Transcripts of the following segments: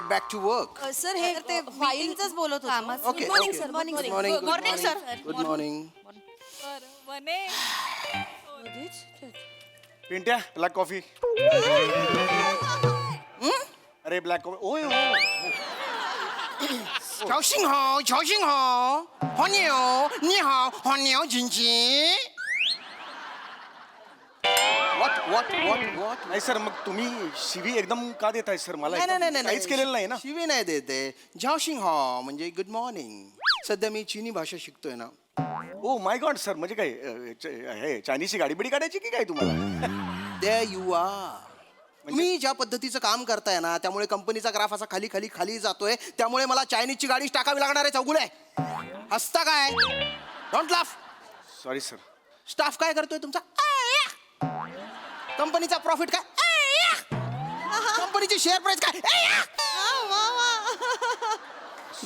back to work. Sir हे ते फाईलचंच बोलत होतो. Okay, Good morning, okay. sir. Morning, Good sir. morning, Good good morning, sir. Good morning. वने Pintya black coffee. अरे black coffee. ओय हो. 乔信好，乔信好，黄牛，你好，黄牛姐姐。What? नाही सर मग तुम्ही शिवी एकदम का देताय सर मला एकदम काहीच केलेलं नाही ना. शिवी नाही देते. झाओशिंग हो म्हणजे गुड मॉर्निंग. सध्या मी चीनी भाषा शिकतोय ना. ओ माय गॉड सर म्हणजे काय हे चायनीजची गाडी बिडी काढायची की काय तुम्हाला. There you are. तुम्ही ज्या पद्धतीचं काम करताय ना त्यामुळे कंपनीचा ग्राफ असा खाली खाली खाली जातोय. त्यामुळे मला चायनीजची गाडीच टाकावी लागणार आहे. चौगुले हसता काय? Don't laugh. Sorry sir. Staff काय करतोय तुमचा? कंपनीचा प्रॉफिट काय? कंपनीची शेअर प्राइस काय?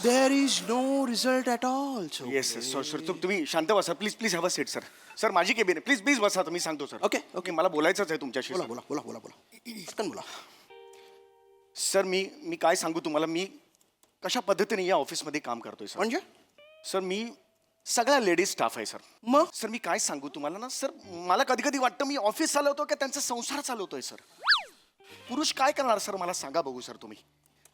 There is no result at all. Yes sir sir तुम्ही शांत बसा please please have a seat sir. Sir माझी केबिन आहे प्लीज प्लीज बसा तुम्ही सांगतो सर. ओके ओके मला बोलायचंच आहे तुमच्याशी. बोला बोला बोला बोला बोला पटकन बोला. सर मी काय सांगू तुम्हाला मी कशा पद्धतीने या ऑफिसमध्ये काम करतोय सर. म्हणजे सर मी सगळ्या लेडीज स्टाफ आहे सर. मग सर मी काय सांगू तुम्हाला ना सर मला कधी कधी वाटतं मी ऑफिस चालवतो का त्यांचा संसार चालवतोय सर. पुरुष काय करणार सर मला सांगा बघू सर तुम्ही.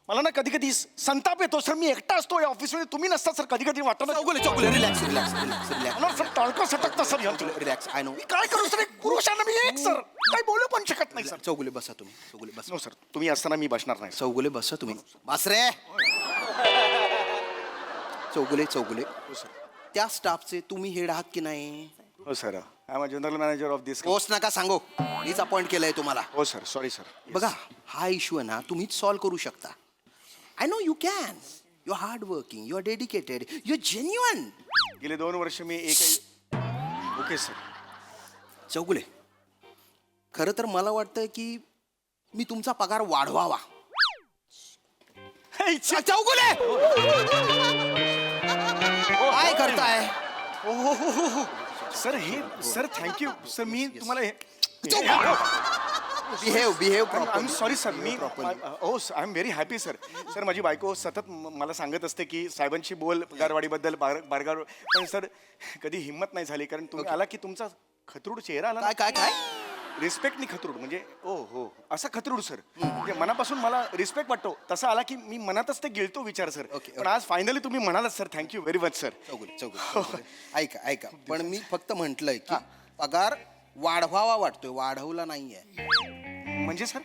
मला ना कधी कधी संताप येतो सर. मी एकटा असतो या ऑफिसमध्ये तुम्ही नसता सर. कधी कधी वाटतं ना Chougule Chougule relax relax relax relax sir टाळकं सटकतं सर यांचं. Relax I know. मी काय करू सर एक पुरुषांना मी एक सर काय बोलू पण शकत नाही सर. चौगुले बसा तुम्ही. चौगुले बसा. नो सर तुम्ही असताना मी बसणार नाही सर. चौगुले बसा तुम्ही. बस रे. चौगुले चौगुले हो सर. त्या स्टाफचे तुम्ही हेड आहात की नाही? हो sir I am a general manager of this. Post नका सांगू. मीच अपॉइंट केलंय तुम्हाला. हो सर सॉरी सर. बघा हा इश्यू आहे ना तुम्हीच सॉल्व्ह करू शकता. I know you can. You are hard working. You are dedicated. You are genuine. गेले 2 वर्ष मी एकही. Okay sir. चौगुले खरं तर मला वाटतं की मी तुमचा पगार वाढवावा. चौगुले काय करताय? सर हे सर थँक्यू सर मी तुम्हाला हे behave behave I am sorry sir मी ओ I am very happy sir. Sir माझी बायको सतत मला सांगत असते की साहेबांशी बोल पगारवाढीबद्दल बारगार. पण सर कधी हिंमत नाही झाली कारण तुम्ही आला की तुमचा खतरूड चेहरा आला. काय काय काय? रिस्पेक्टनी खतरूड म्हणजे ओ हो असा खतरूड सर. म्हणजे मनापासून मला रिस्पेक्ट वाटतो तसा आला की मी मनातच ते गिळतो विचार सर. पण आज फायनली तुम्ही म्हणालात sir thank you very much sir. Chougule Chougule ऐका ऐका पण मी फक्त म्हटलंय की पगार वाढवावा वाटतोय. वाढवला नाहीये. म्हणजे सर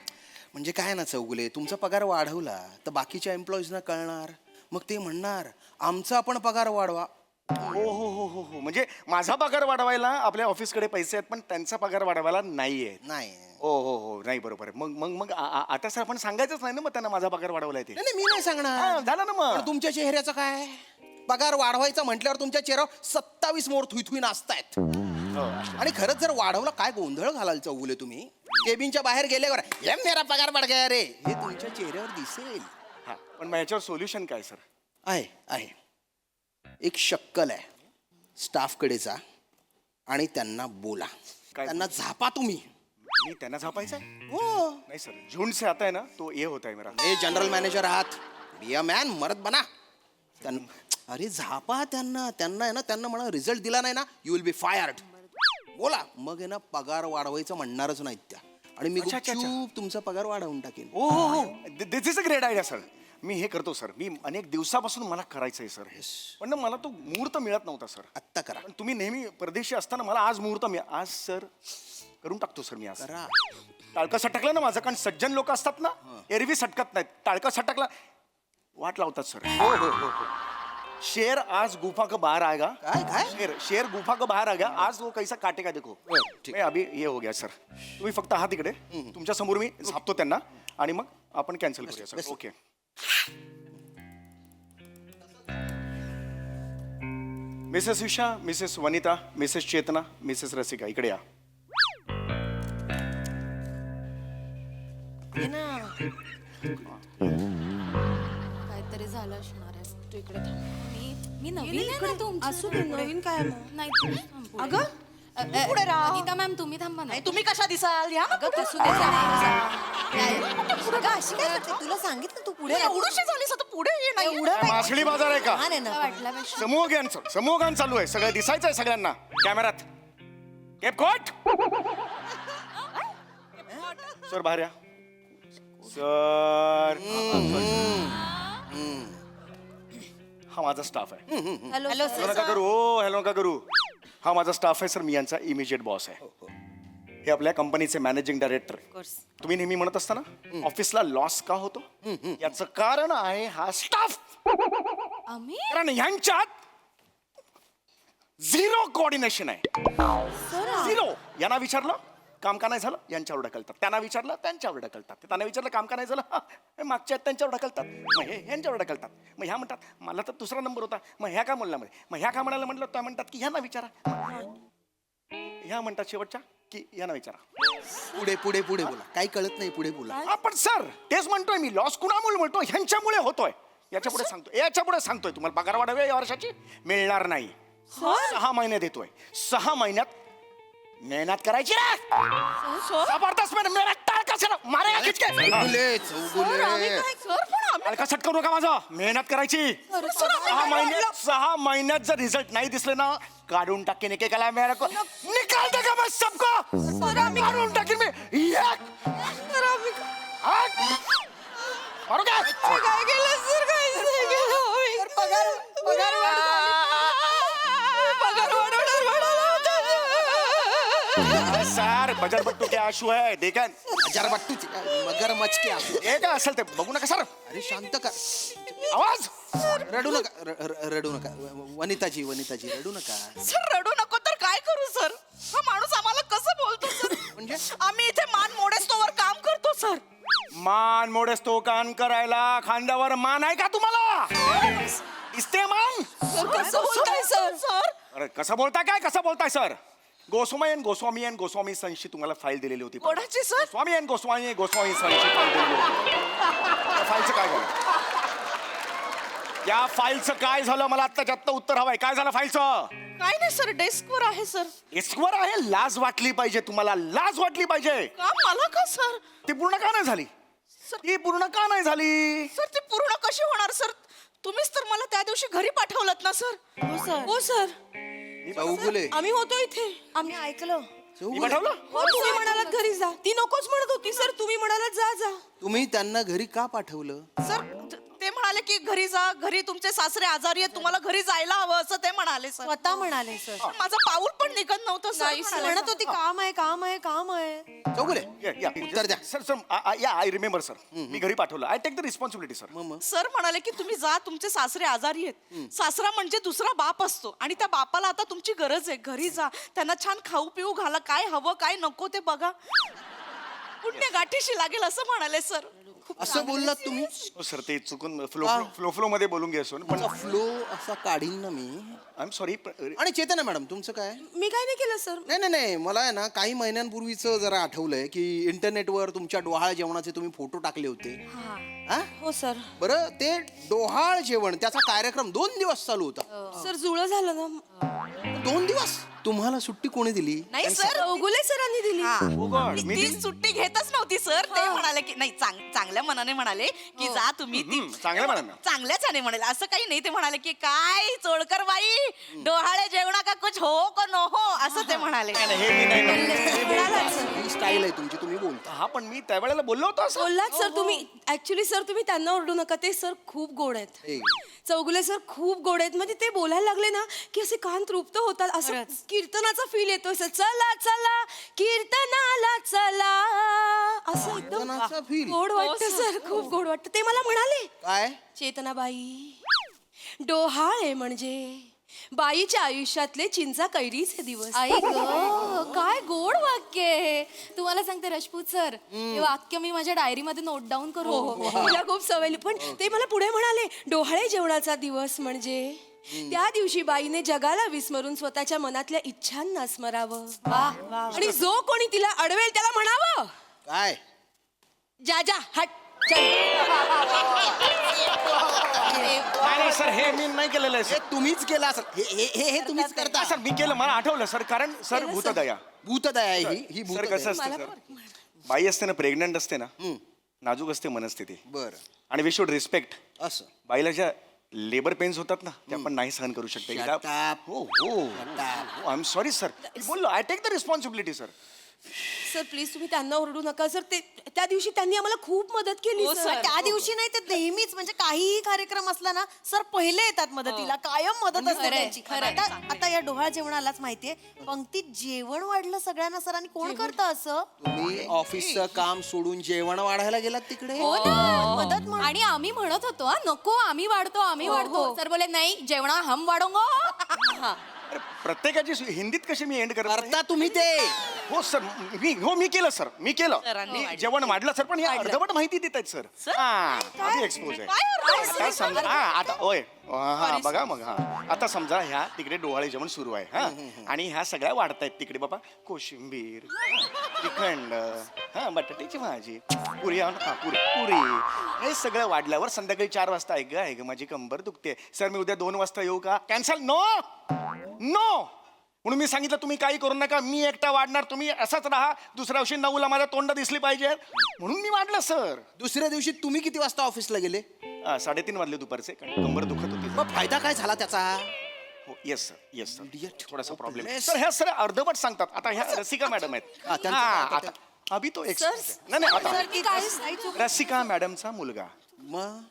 म्हणजे काय ना चौगुले तुमचा पगार वाढवला तर बाकीच्या एम्प्लॉईजना कळणार. मग ते म्हणणार आमचा पण पगार वाढवा. हो हो हो हो हो म्हणजे माझा पगार वाढवायला आपल्या ऑफिसकडे पैसे आहेत पण त्यांचा पगार वाढवायला नाहीये. नाही हो हो हो नाही बरोबर आहे. मग मग मग आता सर आपण सांगायचंच नाही ना मग त्यांना माझा पगार वाढवलाय ते. नाही, मी नाही सांगणार. झालं ना मग. पण तुमच्या चेहऱ्याचं काय? पगार वाढवायचा म्हटल्यावर तुमच्या चेहऱ्यावर 27 मोर थुई नाचतायत. आणि खरंच जर वाढवला काय गोंधळ घालाल चौगुले तुम्ही. केबिनच्या बाहेर गेल्यावर हे मेरा पगार बढ़ गया रे हे तुमच्या चेहऱ्यावर दिसेल. हा पण मग याच्यावर सोल्युशन काय सर? आहे आहे एक शक्कल आहे. स्टाफकडे जा आणि त्यांना बोला. काय? त्यांना झापा तुम्ही. मी त्यांना झापायचं हो नाही सर. झुंड से आता है ना तो ये होता है मेरा. हे जनरल मॅनेजर आहात. बी अ मॅन मरद बना. अरे झापा त्यांना. त्यांना आहे ना त्यांना म्हणा रिझल्ट दिला नाही ना यू विल बी फायर्ड. बोला मग आहे ना पगार वाढवायचं म्हणणारच नाहीत त्या. आणि मी अच्छा, अच्छा, अच्छा. गुपचूप तुमचा पगार वाढवून टाकेन. हो हो हो this is a great idea sir. मी हे करतो सर. मी अनेक दिवसापासून मला करायचं आहे सर हे. पण ना मला तो मुहूर्त मिळत नव्हता सर. आत्ता करा. पण तुम्ही नेहमी परदेशी असताना मला आज मुहूर्त आज सर करून टाकतो सर मी आज. करा. टाळकं सटकलं ना माझं कारण सज्जन लोक असतात ना एरवी सटकत नाहीत. टाळकं सटकला वाट लावतात सर. हो हो हो हो. शेर आज गुफा का बाहर आएगा. काय काय? शेर गुफा का बाहर आ गया. आज वो कैसा काटेगा देखो. ठीक. मैं अभी ये हो गया सर. तुम्ही फक्त आहात तिकडे. तुमच्या समोर मी झापतो त्यांना आणि मग आपण कॅन्सल करूया sir. Okay. Mrs Usha, Mrs Vanita, Mrs Chetana, Mrs Rasika इकडे या. काहीतरी झालं असणार आहे. तू इकडे थांब. मी नवीन आहे ना तुमच्या. असू दे नवीन काय मग. नाही तुम्ही थांब. अगं पुढे राहा. वनिता मॅम तुम्ही थांबा ना. तुम्ही कशा दिसाल या अगं तसू दे. अगं, अशी काय करते? तुला सांगितलं तू पुढे एवढीशी झालीस आता पुढे ये नाही एवढं काय मासळी बाजार आहे का? लहान आहे ना. वाटल्यापेक्षा समूहगान चालू आहे, सगळं दिसायचंय सगळ्यांना कॅमेऱ्यात. केपकोट सर बाहेर या सर. हा माझा स्टाफ आहे. हॅलो हॅलो नका करू, हॅलो नका करू. हा माझा स्टाफ आहे सर, मी यांचा इमिजिएट बॉस आहे. हे आपल्या कंपनीचे मॅनेजिंग डायरेक्टर. तुम्ही नेहमी म्हणत असता ना ऑफिसला लॉस का होतो, याचं कारण आहे हा स्टाफ. आम्ही कारण ह्यांच्यात झिरो कोऑर्डिनेशन आहे. झिरो. यांना विचारलं काम का नाही झालं, यांच्यावर ढकलतात. त्यांना विचारलं त्यांच्यावर ढकलतात. त्यांना विचारलं काम का नाही झालं, हे मागच्या आहेत त्यांच्यावर ढकलतात. मग हे यांच्यावर ढकलतात. मग ह्या म्हणतात मला तर दुसरा नंबर होता, मग ह्या का म्हणला मध्ये, मग ह्या का म्हणायला म्हटलं त्या म्हणतात की ह्यांना विचारा. ह्या म्हणतात शेवटच्या की यांना विचारा. पुढे पुढे पुढे बोला, काही कळत नाही, पुढे बोला. हा पण सर तेच म्हणतोय मी, लॉस कुणामुळे म्हणतो, ह्यांच्यामुळे होतोय. याच्या पुढे सांगतोय तुम्हाला पगार वाढवे या वर्षाची मिळणार नाही. 6 महिने देतोय. 6 महिन्यात मेहनत करायची रे. जबरदस्त मेहनत टाळ कशाला मारेगा खिचके. चौगुले, चौगुले. हलका करू नका माझा. मेहनत करायची. 6 महिन्यात जर रिझल्ट नाही दिसले ना काढून टाकेन एकेकाला. मेरा को निकाल देगा मैं सबको. काढून टाकेन मी. काय केलं सर? काहीच नाही केलं. पगार सर बजर बट्टू के आशू है देखन. हजार बट्टूची मगरमच्छ की असू. हे काय असेल ते बघू नका सर. अरे शांत का, आवाज रडू नका, रडू नका. वनिताजी रडू नका. सर रडू नको तर काय करू सर? हा माणूस आम्हाला कसं बोलतो सर? म्हणजे आम्ही इथे मान मोडेस्तोवर काम करतो सर. मान मोडेस तो कान करायला खांद्यावर मान आहे का तुम्हाला? दिसते मान? कसं बोलताय सर? अरे कसं बोलताय सर? गोस्वामी सनशी तुम्हाला फाईल दिलेली होती. कोणाची सर? गोस्वामी सनशी फाईल दिलेली होती. त्या फाईलचं काय झालं? या फाईलचं काय झालं मला आत्ताच्या आत्ता उत्तर हवंय. काय झालं फाईलचं? काय नाही सर, डेस्कवर आहे सर. डेस्कवर आहे. लाज वाटली पाहिजे तुम्हाला, लाज वाटली पाहिजे. का मला का सर? ती पूर्ण का नाही झाली? ती पूर्ण का नाही झाली? सर ती पूर्ण कशी होणार सर? तुम्हीच तर मला त्या दिवशी घरी पाठवलं ना सर. हो सर, चौगुले, आम्ही होतो इथे. आम्ही ऐकलं. मी पाठवलं? हो, तुम्ही म्हणालात घरी जा. ती नकोच म्हणत होती सर, तुम्ही म्हणालात जा जा. तुम्ही त्यांना घरी का पाठवलं? सर ते म्हणाले की घरी जा, घरी तुमचे सासरे आजारी आहेत, तुम्हाला घरी जायला हवं असं ते म्हणाले सर. स्वतः म्हणाले सर. पण माझं पाऊल पण निघत नव्हतं सर. म्हणत होती काम आहे. चौगुले, या, उत्तर द्या. सर या आय रिमेंबर सर. मी घरी पाठवलं. I take the responsibility sir. Sir म्हणाले की तुम्ही जा, तुमचे सासरे आजारी आहेत. सासरा म्हणजे दुसरा बाप असतो आणि त्या बापाला आता तुमची गरज आहे. घरी जा, त्यांना छान खाऊ पिऊ घाला, काय हवं काय नको ते बघा, पुण्य गाठीशी लागेल असं म्हणाले सर. असं बोललात तुम्ही? हो सर ते चुकून फ्लो मध्ये बोलून घ्यायचो पण फ्लो असा काढीन ना मी. I am sorry. आणि चेतना मॅडम तुमचं काय? मी काय नाही केलं सर. नाही मला आहे ना काही महिन्यांपूर्वीच जरा आठवलंय की इंटरनेटवर तुमच्या डोहाळ जेवणाचे तुम्ही फोटो टाकले होते. हा? हो सर. बरं ते डोहाळ जेवण त्याचा कार्यक्रम 2 दिवस चालू होता. सर जुळं झालं ना. 2 दिवस? तुम्हाला सुट्टी कोणी दिली? नाही सर, चौगुले सरांनी दिली. ती सुट्टी घेतच नव्हती सर. ते म्हणाले की नाही, चांगल्या मनाने म्हणाले की जा तुम्ही. चांगल्या मनाने? चांगल्याच म्हणाले, असं काही नाही. ते म्हणाले की काय चोळकर बाई, डोहाळे जेवणा का कुछ हो का नो हो असं ते म्हणाले. ही स्टाईल आहे तुमची, तुम्ही बोलता. हा पण मी त्यावेळेला बोललो होतो असं. बोललात सर तुम्ही. ऍक्च्युली सर तुम्ही त्यांना ओरडू नका. ते सर खूप गोड आहेत. ए, चौगुले सर खूप गोड आहेत. म्हणजे ते बोलायला लागले ना की असे कान तृप्त होतात. असं कीर्तनाचा फील येतो. चला चला कीर्तनाला चला, असं एकदम कीर्तनाचा feel? गोड वाटतं सर. खूप गोड वाटतं. ते मला म्हणाले, काय? चेतनाबाई, डोहाळे म्हणजे बाईच्या आयुष्यातले चिंचा कैरीचे दिवस. आई ग, काय गोड वाक्य आहे. तुम्हाला सांगते राजपूत सर, हे वाक्य मी माझ्या डायरीमध्ये नोट डाऊन करू. मला खूप सवय. पण ते मला पुढे म्हणाले, डोहाळे जेवणाचा दिवस म्हणजे त्या दिवशी बाईने जगाला विस्मरून स्वतःच्या मनातल्या इच्छांना स्मरावं. आणि जो कोणी तिला अडवेल त्याला म्हणावं, काय? जा जा हट चल. नाही सर हे मी नाही केलेलं आहे हे सर. तुम्हीच केलं असं. हे तुम्हीच करता. सर मी केलं, मला आठवलं सर. कारण सर भूतदया भूतदया आहे ही सर भूतदया. कसं असतं सर, बाई असते ना प्रेग्नंट असते ना नाजूक असते मनस्थिती बरं आणि वी शुड रिस्पेक्ट असं बाईला ज्या लेबर पेन्स होतात ना ते आपण नाही सहन करू शकतो एकदा Shut up. हो हो आय एम सॉरी सर बोललो I take the responsibility sir sir please तुम्ही त्यांना ओरडू नका सर. ते त्या दिवशी त्यांनी आम्हाला खूप मदत केली हो, सर. सर. त्या दिवशी नाही ते नेहमीच म्हणजे काहीही कार्यक्रम असला ना सर पहिले येतात मदतीला कायम मदत असते खरंय, त्यांची खरंय. आता या डोहाळ जेवणालाच माहितीये पंक्तीत जेवण वाढलं सगळ्यांना सर आणि कोण करतं असं तुम्ही ऑफिसचं काम सोडून जेवण वाढायला गेलात तिकडे हो ना मदत आणि आम्ही म्हणत होतो हा नको आम्ही वाढतो सर बोले नाही जेवणा हम वाढोंगो अरे प्रत्येकाची हिंदीत कशी मी एंड करत करता तुम्ही ते हो सर मी केलं सर मी केलं सरांनी मी वाढलं. जेवण वाढलं सर पण या अर्धवट माहिती देत आहेत सर हा एक्सपोज आहे आता समजा हा आता होय हा बघा मग हा आता समजा ह्या तिकडे डोहाळे जेवण सुरू आहे हा आणि ह्या सगळ्या वाढतायत तिकडे बाबा कोशिंबीर श्रीखंड हा बटाट्याची भाजी पुरी हा पुरी हे सगळं वाढल्यावर संध्याकाळी 4 वाजता ऐक माझी कंबर दुखते सर मी उद्या 2 वाजता येऊ का कॅन्सल नो म्हणून मी सांगितलं तुम्ही काही करू नका मी एकटा वाढणार तुम्ही असाच राहा दुसऱ्या दिवशी 9ला माझ्या तोंड दिसली पाहिजे म्हणून मी वाढलं सर दुसऱ्या दिवशी तुम्ही किती वाजता ऑफिसला गेले 3:30 वाजले दुपारचे कारण कंबर दुखत होती मग फायदा काय झाला त्याचा हो येस सर Idiot. थोडासा प्रॉब्लेम Hopeless. सर ह्या सर अर्धवट सांगतात आता ह्या रसिका मॅडम हा, आहेत त्यांचं हा, काय आता अभि तो नाही आता सर की काही चूक रसिका मॅडमचा मुलगा मग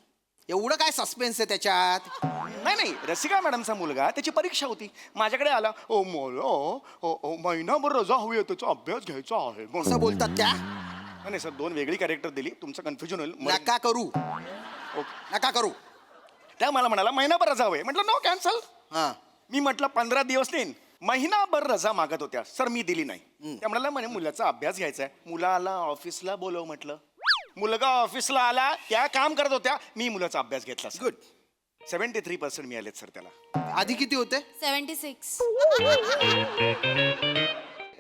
एवढं काय सस्पेन्स आहे त्याच्यात नाही रसिका मॅडमचा मुलगा त्याची परीक्षा होती माझ्याकडे आला ओ मोल महिनाभर रजा हवी आहे त्याचा अभ्यास घ्यायचा आहे म्हणून. असं बोलतात त्या नाही सर 2 वेगळी कॅरेक्टर दिली तुमचं कन्फ्युजन होईल नका करू नका करू त्या मला म्हणाला महिनाभर रजा हवी म्हटलं नो कॅन्सल हा मी म्हटलं 15 दिवस देईन महिनाभर रजा मागत होत्या सर मी दिली नाही त्या म्हणाला म्हणे मुलाचा अभ्यास घ्यायचा आहे मुलाला ऑफिसला बोलव म्हटलं मुलगा ऑफिसला आला त्या काम करत होत्या मी मुलाचा अभ्यास घेतला गुड 73% मिळालेत सर त्याला आधी किती होते 76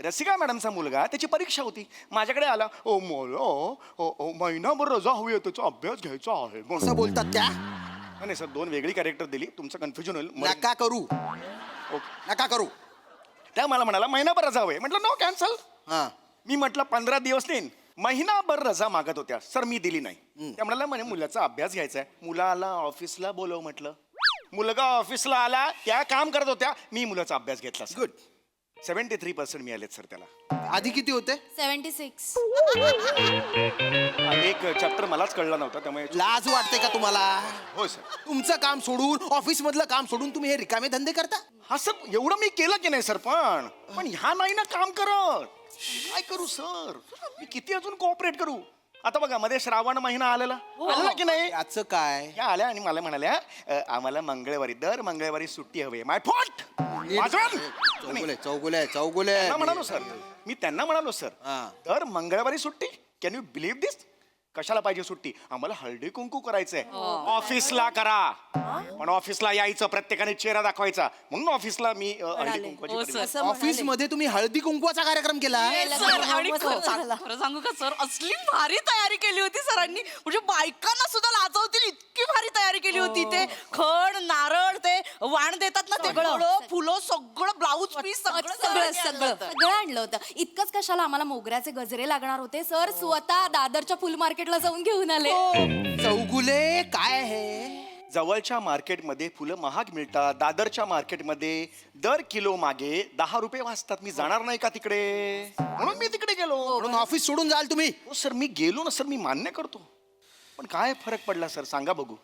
रसिका मॅडमचा मुलगा त्याची परीक्षा होती माझ्याकडे आला ओ मोल महिनाभर रजा हवी आहे त्याचा अभ्यास घ्यायचा आहे म्हणून. असं बोलतात त्या नाही सर 2 वेगळी कॅरेक्टर दिली तुमचं कन्फ्युजन होईल नका करू नका करू त्या मला म्हणाला महिनाभर रजा हवी म्हटलं नो कॅन्सल हा मी म्हटलं 15 दिवस देईन महिनाभर रजा मागत होत्या सर मी दिली नाही त्या म्हणाला म्हणे मुलाचा अभ्यास घ्यायचा आहे मुलाला ऑफिसला बोलव म्हटलं मुलगा ऑफिसला आला त्या काम करत होत्या मी मुलाचा अभ्यास घेतला गुड 73% मिळालेत सर त्याला आधी किती होते 76 एक चॅप्टर मलाच कळला नव्हता त्यामुळे लाज वाटते का तुम्हाला हो सर तुमचं काम सोडून ऑफिस मधलं काम सोडून तुम्ही हे रिकामे धंदे करता हा सर एवढं मी केलं की नाही सर पण ह्या नाही ना काम करत काय करू सर मी किती अजून कोऑपरेट करू आता बघा मध्ये श्रावण महिना आलेला आला की नाही याचं काय या आल्या आणि मला म्हणाल्या आम्हाला मंगळवारी दर मंगळवारी सुट्टी हवी माय फॉट चौगुले म्हणालो सर मी त्यांना म्हणालो सर हा. दर मंगळवारी सुट्टी कॅन यू बिलीव्ह दिस कशाला पाहिजे सुट्टी आम्हाला हळदी कुंकू करायचंय ऑफिसला करा पण ऑफिसला यायचं प्रत्येकाने चेहरा दाखवायचा म्हणून ऑफिसला मी हळदी कुंकवाची हो, परिपाटी- सर. ऑफिस मध्ये तुम्ही हळदी कुंकवाचा कार्यक्रम केला सर आणि खरं सांगू का सर असली भारी तयारी केली होती सरांनी म्हणजे बायकांना सुद्धा लाजवतील इतकी भारी तयारी केली होती ते खड नारळ ते वाण देतात ना ते फुलं सगळं ब्लाऊज पीस सगळं आणलं होतं इतकंच कशाला आम्हाला मोगऱ्याचे गजरे लागणार होते सर स्वतः दादरच्या फुल मार्केटला जाऊन घेऊन आले चौगुले काय आहे जवळच्या मार्केटमध्ये फुलं महाग मिळतात दादरच्या मार्केटमध्ये दर किलो मागे 10 रुपये वाचतात मी जाणार नाही का तिकडे म्हणून मी तिकडे गेलो म्हणून ऑफिस सोडून जाल तुम्ही हो सर मी गेलो ना सर मी मान्य करतो पण काय फरक पडला सर सांगा बघू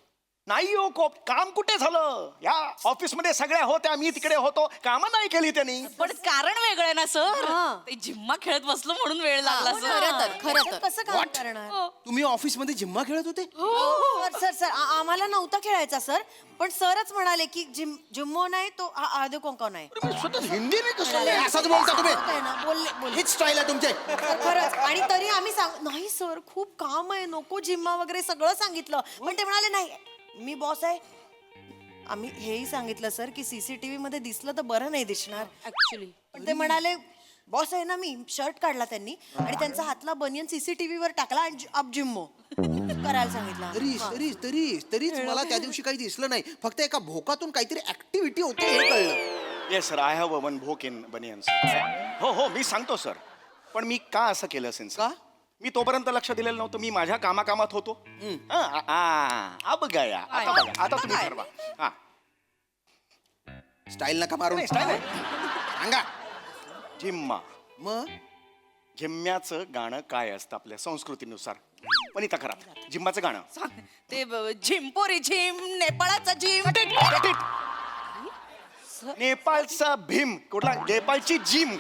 नाही हो काम कुठे झालं या ऑफिसमध्ये सगळ्या होत्या मी तिकडे होतो कामं नाही केली त्यांनी पण कारण वेगळं आहे ना सर ते जिम्मा खेळत बसलो म्हणून वेळ लागला खरं तर कसं काम करणार तुम्ही ऑफिस मध्ये जिम्मा खेळत होते सर आम्हाला नव्हता खेळायचा सर पण सरच म्हणाले की जिम्मो नाही तो हळदी कुंकू नाही अरे मी स्वतः हिंदी नाही कसं नाही, असंच बोलता तुम्ही होतंय ना, बोलले हीच स्टाईल आहे तुमचे सर, खरंच आणि तरी आम्ही नाही सर खूप काम आहे नको जिम्मा वगैरे सगळं सांगितलं पण ते म्हणाले नाही मी बॉस आहे आम्ही हेही सांगितलं सर की सीसीटीव्ही मध्ये दिसलं तर बरं नाही दिसणार ऍक्च्युली पण ते म्हणाले बॉस आहे ना मी शर्ट काढला त्यांनी आणि त्यांचा हातला बनियन सीसीटीव्ही वर टाकला आणि अब जिम्मो करायला सांगितलं तरीच मला त्या दिवशी काही दिसलं नाही फक्त एका भोकातून काहीतरी ऍक्टिव्हिटी होती हे कळलं yes sir I have one भोक इन बनियन्स हो मी सांगतो सर पण मी का असं केलं असेल का? मी तोपर्यंत लक्ष दिलेलं नव्हतं. मी माझ्या कामाकामात होतो. अब गया. आता बघा, आता तुम्ही ठरवा. हा स्टाईल नका मारून नाही, style आहे. सांगा झिम्मा. मग झिम्म्याचं गाणं काय असतं आपल्या संस्कृतीनुसार? वनिता करा झिम्माचं गाणं. सांग. ते झिमपोरी झिम नेपाळाचा झिम नेपाळचा भीम कुठला? नेपाळची जिम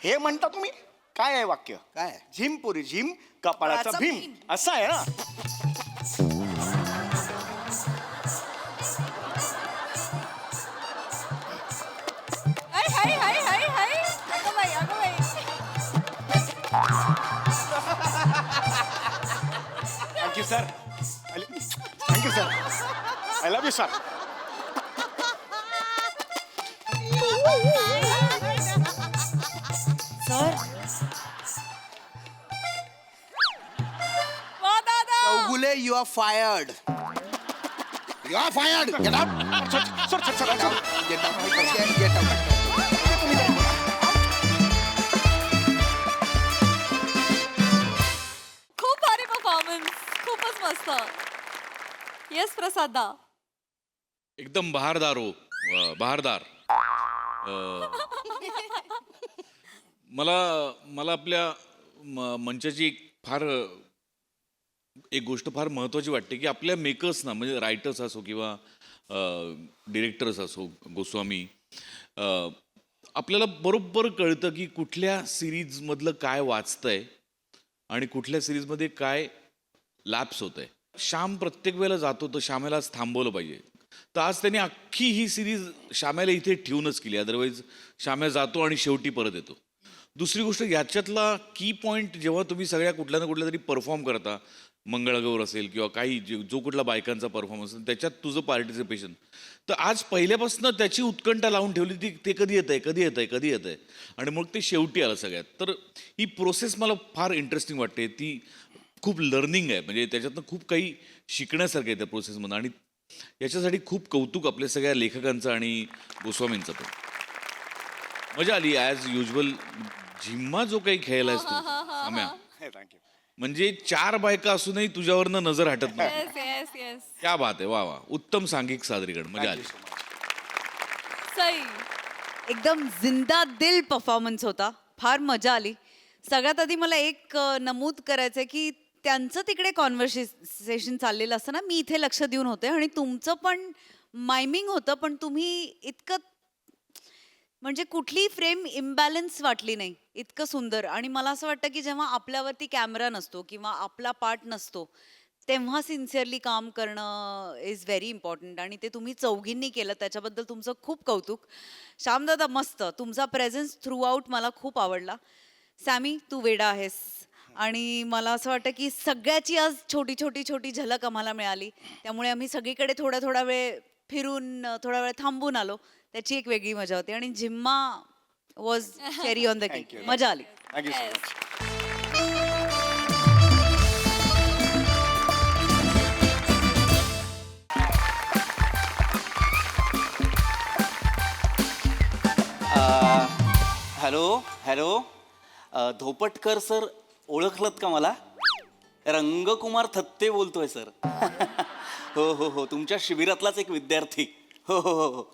हे म्हणता तुम्ही? काय आहे वाक्य? काय? झिम पुरी झिम कपाळाचा कपाळाचा भीम भीम. असं आहे ना? हाय हाय हाय हाय हाय अगं बाई अगं बाई thank you sir. Thank you sir. I love you sir. Sir वा दादा Chougule you are fired. You are fired. Get out. Sir sir sir sir get out. Get out. खूप भारी परफॉर्मन्स खूपच मस्त येस प्रसादा एकदम बहारदार हो बहारदार. मला मला आपल्या मंचाची एक गोष्ट फार महत्त्वाची वाटते की आपल्या मेकर्सना म्हणजे रायटर्स असो किंवा डिरेक्टर्स असो गोस्वामी आपल्याला बरोबर कळतं की कुठल्या सिरीजमधलं काय वाचतंय आणि कुठल्या सिरीजमध्ये काय लॅप्स होत आहे. श्याम प्रत्येक वेळेला जातो तर श्यामेला आज थांबवलं पाहिजे. तर आज त्यांनी अख्खी ही सिरीज श्यामेला इथे ठेवूनच केली. अदरवाईज श्याम्या जातो आणि शेवटी परत येतो. दुसरी गोष्ट याच्यातला की पॉईंट जेव्हा तुम्ही सगळ्या कुठल्या ना कुठल्या तरी परफॉर्म करता मंगळागौर असेल किंवा काही जो कुठला बायकांचा परफॉर्मन्स असेल त्याच्यात तुझं पार्टिसिपेशन तर आज पहिल्यापासून त्याची उत्कंठा लावून ठेवली ती ते कधी येत आहे कधी येत आहे कधी येत आहे आणि मग ते शेवटी आलं सगळ्यात. तर ही प्रोसेस मला फार इंटरेस्टिंग वाटते. ती खूप लर्निंग आहे म्हणजे त्याच्यातनं खूप काही शिकण्यासारखं आहे त्या प्रोसेसमधून आणि याच्यासाठी खूप कौतुक आपल्या सगळ्या लेखकांचं आणि गोस्वामींचं पण. मजा आली ॲज युजल. झिम्मा जो काही खेळलायस तू सम्या थँक्यू. म्हणजे 4 बायका असूनही तुझ्यावरनं नजर हटत नाही. येस येस येस क्या बात आहे. वा वा उत्तम सांघिक सादरीकरण मजा आली. सई एकदम जिंदा दिल परफॉर्मन्स होता. फार मजा आली. सगळ्यात आधी मला एक नमूद करायचं आहे की त्यांचं तिकडे कॉन्व्हर्सेशन चाललेलं असतं ना मी इथे लक्ष देऊन होते आणि तुमचं पण मायमिंग होतं पण तुम्ही इतकं म्हणजे कुठली फ्रेम इम्बॅलन्स वाटली नाही. इतकं सुंदर. आणि मला असं वाटतं की जेव्हा आपल्यावरती कॅमेरा नसतो किंवा आपला पार्ट नसतो तेव्हा सिन्सिअरली काम करणं इज व्हेरी इम्पॉर्टंट आणि ते तुम्ही चौघींनी केलं त्याच्याबद्दल तुमचं खूप कौतुक. श्यामदादा मस्त. तुमचा प्रेझेन्स थ्रू आउट मला खूप आवडला. सॅमी तू वेडा आहेस आणि मला असं वाटतं की सगळ्याची आज छोटी छोटी छोटी झलक आम्हाला मिळाली. त्यामुळे आम्ही सगळीकडे थोडा थोडा वेळ फिरून थोडा वेळ थांबून आलो. त्याची एक वेगळी मजा होती आणि Jhimma was cherry on the cake. मजा आली. Thank you so much. Hello hello Dhopatkar sir ओळखलत का मला? रंगकुमार थत्ते बोलतोय सर. हो हो हो तुमच्या शिबिरातलाच एक विद्यार्थी. हो हो हो हो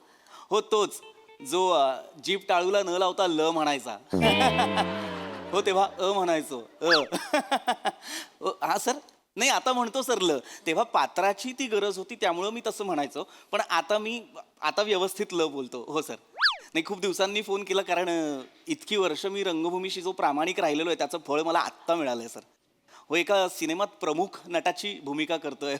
हो तोच जो जीप टाळूला न लावता ल म्हणायचा. हो तेव्हा म्हणायचो हा सर. नाही आता म्हणतो सर ल. तेव्हा पात्राची ती गरज होती त्यामुळं मी तसं म्हणायचो पण आता व्यवस्थित ल बोलतो. हो सर. नाही खूप दिवसांनी फोन केला कारण इतकी वर्ष मी रंगभूमीशी जो प्रामाणिक राहिलेलो आहे त्याचं फळ मला आत्ता मिळालंय सर. हो एका सिनेमात प्रमुख नटाची भूमिका करतोय.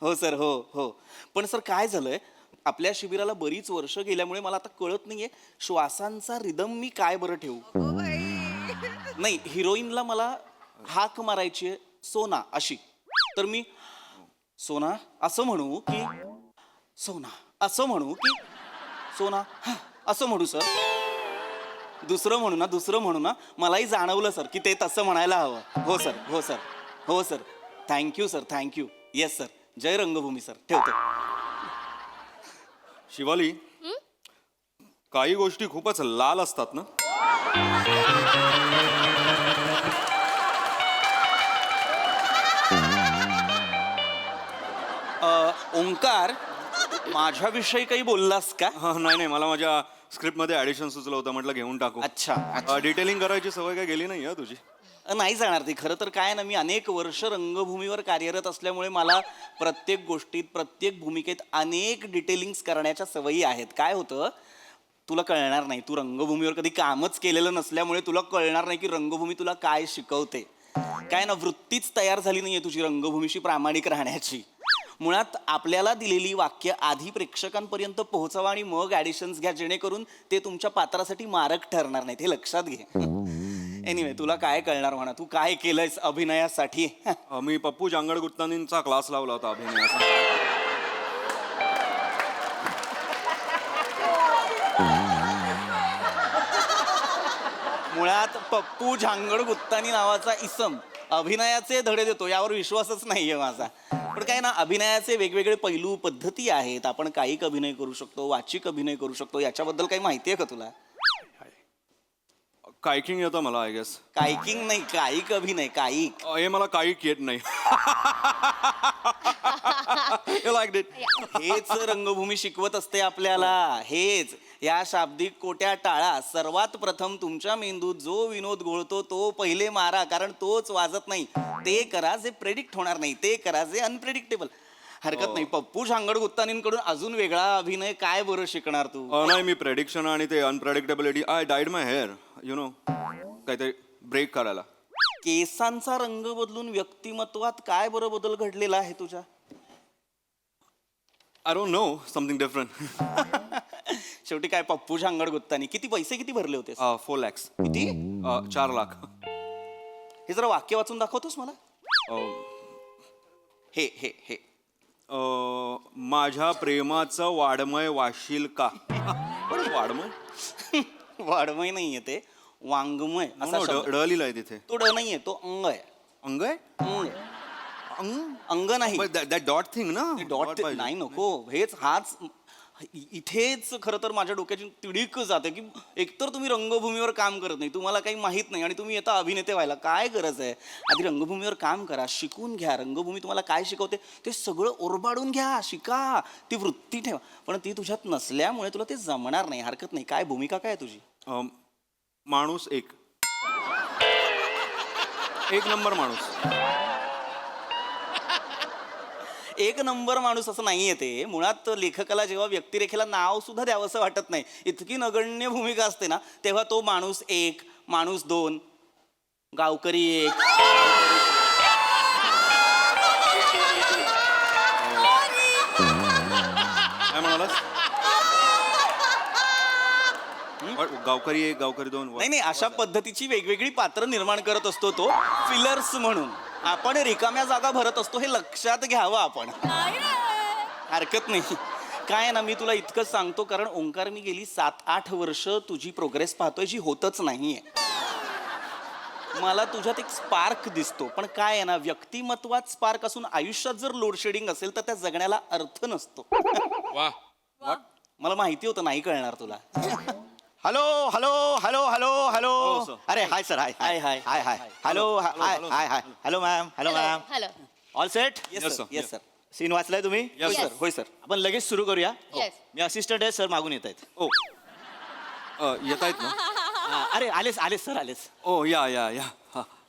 हो सर हो हो. पण सर काय झालंय आपल्या शिबिराला बरीच वर्ष गेल्यामुळे मला आता कळत नाहीये श्वासांचा रिदम मी काय बरं ठेवू. नाही हिरोईनला मला हाक मारायची आहे सोना अशी तर मी सोना असं म्हणू की सोना असं म्हणू की सोना असं म्हणू सर. दुसरं म्हणू ना मलाही जाणवलं सर की ते तसं म्हणायला हवं. हो सर हो सर हो sir. Thank you sir thank you. Yes sir. जय रंगभूमी सर. ठेवतो. शिवाली काही गोष्टी खूपच लाल असतात ना. ओंकार माझ्याविषयी काही बोललास का? नाही नाही, मला माझ्या स्क्रिप्टमध्ये ॲडिशन सुचलं होतं, म्हटलं घेऊन टाकू. अच्छा डिटेलिंग करायची सवय काय गेली नाही तुझी? नाही जाणार ती. खरं तर काय ना, मी अनेक वर्ष रंगभूमीवर कार्यरत असल्यामुळे मला प्रत्येक गोष्टीत प्रत्येक भूमिकेत अनेक डिटेलिंग्स करण्याच्या सवयी आहेत. काय होतं तुला कळणार नाही, तू रंगभूमीवर कधी कामच केलेलं नसल्यामुळे तुला कळणार नाही की रंगभूमी तुला काय शिकवते. काय ना, वृत्तीच तयार झाली नाहीये तुझी रंगभूमीशी प्रामाणिक राहण्याची. मुळात आपल्याला दिलेली वाक्य आधी प्रेक्षकांपर्यंत पोहोचवा आणि मग ॲडिशन्स घ्या, जेणेकरून ते तुमच्या पात्रासाठी मारक ठरणार नाहीत. हे लक्षात घे. एनिवे, तुला काय कळणार म्हणा, तू काय केलंयस अभिनयासाठी? मी पप्पू जांगड गुत्तानींचा क्लास लावला होता अभिनयाचा. मुळात पप्पू झांगड गुत्तानी नावाचा इसम अभिनयाचे धडे देतो यावर विश्वासच नाहीये माझा. पण काय ना, अभिनयाचे वेगवेगळे पैलू पद्धती आहेत. आपण कायिक अभिनय करू शकतो, वाचिक अभिनय करू शकतो. याच्याबद्दल काही माहिती आहे का तुला? कायकिंग येतं मला, आय गेस. कायकिंग नाही, कायिक अभिनय. कायिक हे मला कायिक येत नाही. You liked it. हेच रंगभूमी शिकवत असते आपल्याला. हेच या शाब्दिक कोट्या टाळा. सर्वात प्रथम तुमच्या मेंदूत जो विनोद घोळतो तो पहिले मारा, कारण तोच वाजत नाही. ते करा जे प्रेडिक्ट होणार नाही, ते करा जे अनप्रेडिक्टेबल. हरकत नाही. पप्पू झांगड गुत्तानींकडून अजून वेगळा अभिनय काय बरं शिकणार तू? नाही, मी प्रेडिक्शन आणि ते unpredictability, I died my hair, you know, काहीतरी ब्रेक करायला. केसांचा रंग बदलून व्यक्तिमत्वात काय बरं बदल घडलेला आहे तुझ्या? I don't know, something different. शेवटी काय, पप्पू झांगड गुत्तानी. किती पैसे किती भरले होते? 4 lakhs. किती? 4 लाख. हे जरा वाक्य वाचून दाखवतोस मला? हे हे हे माझ्या प्रेमाचं वाडमय वाशील का? वाडमय? वाडमय नाहीये ते, वाङ्मय असा शब्द. ड लिहिलाय तिथे. तो ड नाहीये, तो अंग आहे. अंग आहे? अंग. अंग नाही. दॅट डॉट थिंग ना? डॉट नाही, नको. हाच इथेच खरं तर माझ्या डोक्याची तिडीक जाते की एकतर तुम्ही रंगभूमीवर काम करत नाही, तुम्हाला काही माहित नाही, आणि तुम्ही येता अभिनेते व्हायला. काय गरज आहे? आधी रंगभूमीवर काम करा, शिकून घ्या. रंगभूमी तुम्हाला काय शिकवते ते सगळं ओरबाडून घ्या, शिका, ती वृत्ती ठेवा. पण ती तुझ्यात नसल्यामुळे तुला ते जमणार नाही. हरकत नाही. काय भूमिका काय आहे तुझी? माणूस एक नंबर माणूस. एक नंबर माणूस असं नाहीये ते. मुळात लेखकाला जेव्हा व्यक्तिरेखेला नाव सुद्धा द्यावंसं वाटत नाही, इतकी नगण्य भूमिका असते ना, तेव्हा तो माणूस एक, माणूस दोन, गावकरी एक. काय म्हणालास? गावकरी एक, गावकरी दोन. नाही, अशा पद्धतीची वेगवेगळी पात्र निर्माण करत असतो तो, फिलर्स म्हणून. आपण रिकाम्या जागा भरत असतो, हे लक्षात घ्यावं आपण. हरकत नाही. काय ना, मी तुला इतकंच सांगतो, कारण ओंकार, मी गेली 7-8 वर्ष तुझी प्रोग्रेस पाहतोय, जी होतच नाहीये. मला तुझ्यात एक स्पार्क दिसतो, पण काय आहे ना, व्यक्तिमत्वात स्पार्क असून आयुष्यात जर लोडशेडिंग असेल तर त्या जगण्याला अर्थ नसतो. वा. मला माहिती होतं नाही कळणार तुला. Hello hello hello hello hello. sir. अरे hi sir, hi hi, hi. Hi hi. Hello hi hi hi. Hello ma'am, hello ma'am. Hello. All set? Yes Yes, sir, sir. Yes sir. Scene वाचलाय तुम्ही? होय sir, होय sir. आपण लगेच सुरू करूया. Yes. मी assistant आहे सर, मागून येत आहेत. ओ, येत आहेत ना? अरे आलेच आलेच सर, आलेच. ओ, या.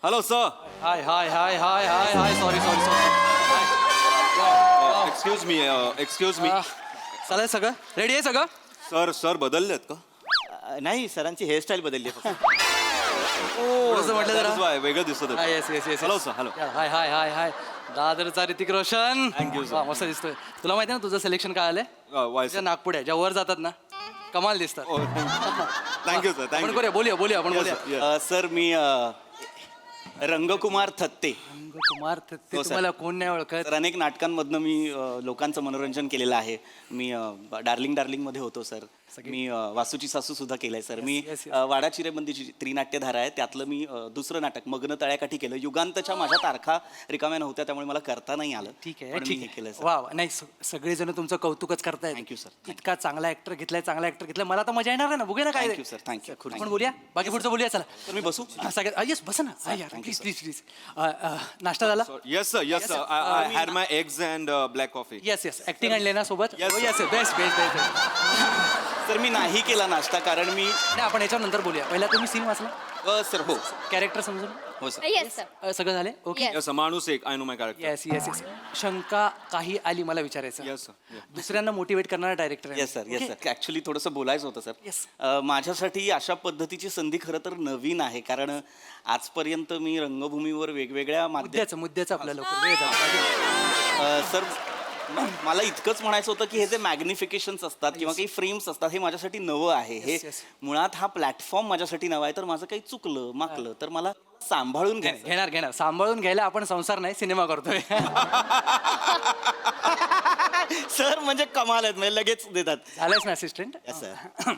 Hello sir. Hi hi hi hi hi hi sorry excuse me. चालेल, सगळं रेडी आहे सगळं? सर बदललेत का? नाही, सरांची हेअरस्टाईल बदलली फक्त. थोडंसं म्हटलं जरा. That's why, वेगळं दिसत हा, yes yes yes. Hello sir, hello. Hi hi hi hi. दादरचा Hrithik Roshan. Thank you, sir. वा, मस्त दिसतोय. तुला माहिती आहे ना तुझं सिलेक्शन काय आलंय? वाय तुझ्या नागपुड्या ज्या वर जातात ना, कमाल दिसतात. थँक्यू सर, आपण थँक्यू. बोलूया आपण बोलूया. सर, मी रंगकुमार थत्ते. कुमार ते हो, sir. तुम्हाला कोण नाही ओळखत? तर अनेक नाटकांमधनं मी लोकांचं मनोरंजन केलेलं आहे. मी डार्लिंग मध्ये होतो सर. मी वासूची सासू सुद्धा केलंय सर मी yes, yes. वाडा चिरेबंदीची त्रिनाट्यधारा आहे त्यातलं मी दुसरं नाटक मग्न तळ्याकाठी केलं युगांतच्या माझ्या तारखा रिकाम्या नव्हत्या त्यामुळे मला करता नाही आलं ठीक आहे पण मी ठीक हे आहे केलंय सर वा वा. नाही सगळेजण तुमचं कौतुकच करतायत Thank you, sir. Thank इतका चांगला ऍक्टर घेतलाय चांगला ऍक्टर घेतलाय मला तर मजा येणार आहे ना बघूया ना काय थँक्यू सर थँक्यू आपण बोलूया बाकी पुढचं बोलूया चला तर मी बसू सगळ्यात येस बसा ना thank you, please sir. Please please नाश्ता झाला Yes, sir. Yes, sir. I had my eggs and black coffee. Yes yes acting आणले ना सोबत Yes, sir. Yes best best best sir मी नाही केला नाश्ता कारण मी नाही आपण याच्यानंतर बोलूया पहिला तुम्ही सीन वाचला सर हो कॅरेक्टर समजून हो सर येस सर सगळं झाले okay Yes. Yes, sir. Manus ek. I know my character. Yes yes yes शंका काही आली मला विचारायचं Yes, sir. Yeah. दुसऱ्यांना मोटिवेट करणारा director yes sir yes sir actually थोडंसं बोलायचं होतं Yes. सर माझ्यासाठी अशा पद्धतीची संधी खरं तर नवीन आहे कारण आजपर्यंत मी रंगभूमीवर वेगवेगळ्या माध्यम मुद्द्याचं आपलं लवकर वेळ झाला सर मला इतकंच म्हणायचं होतं की हे जे मॅग्निफिकेशन्स असतात किंवा काही फ्रेम्स असतात हे माझ्यासाठी नवं आहे हे yes. मुळात हा प्लॅटफॉर्म माझ्यासाठी नवा आहे तर माझं काही चुकलं माकलं तर मला सांभाळून घ्यायचं घेणार घेणार सांभाळून घ्यायला आपण संसार नाही सिनेमा करतोय सर म्हणजे कमाल आहेत म्हणजे लगेच देतात झालंयच ना असिस्टंट सर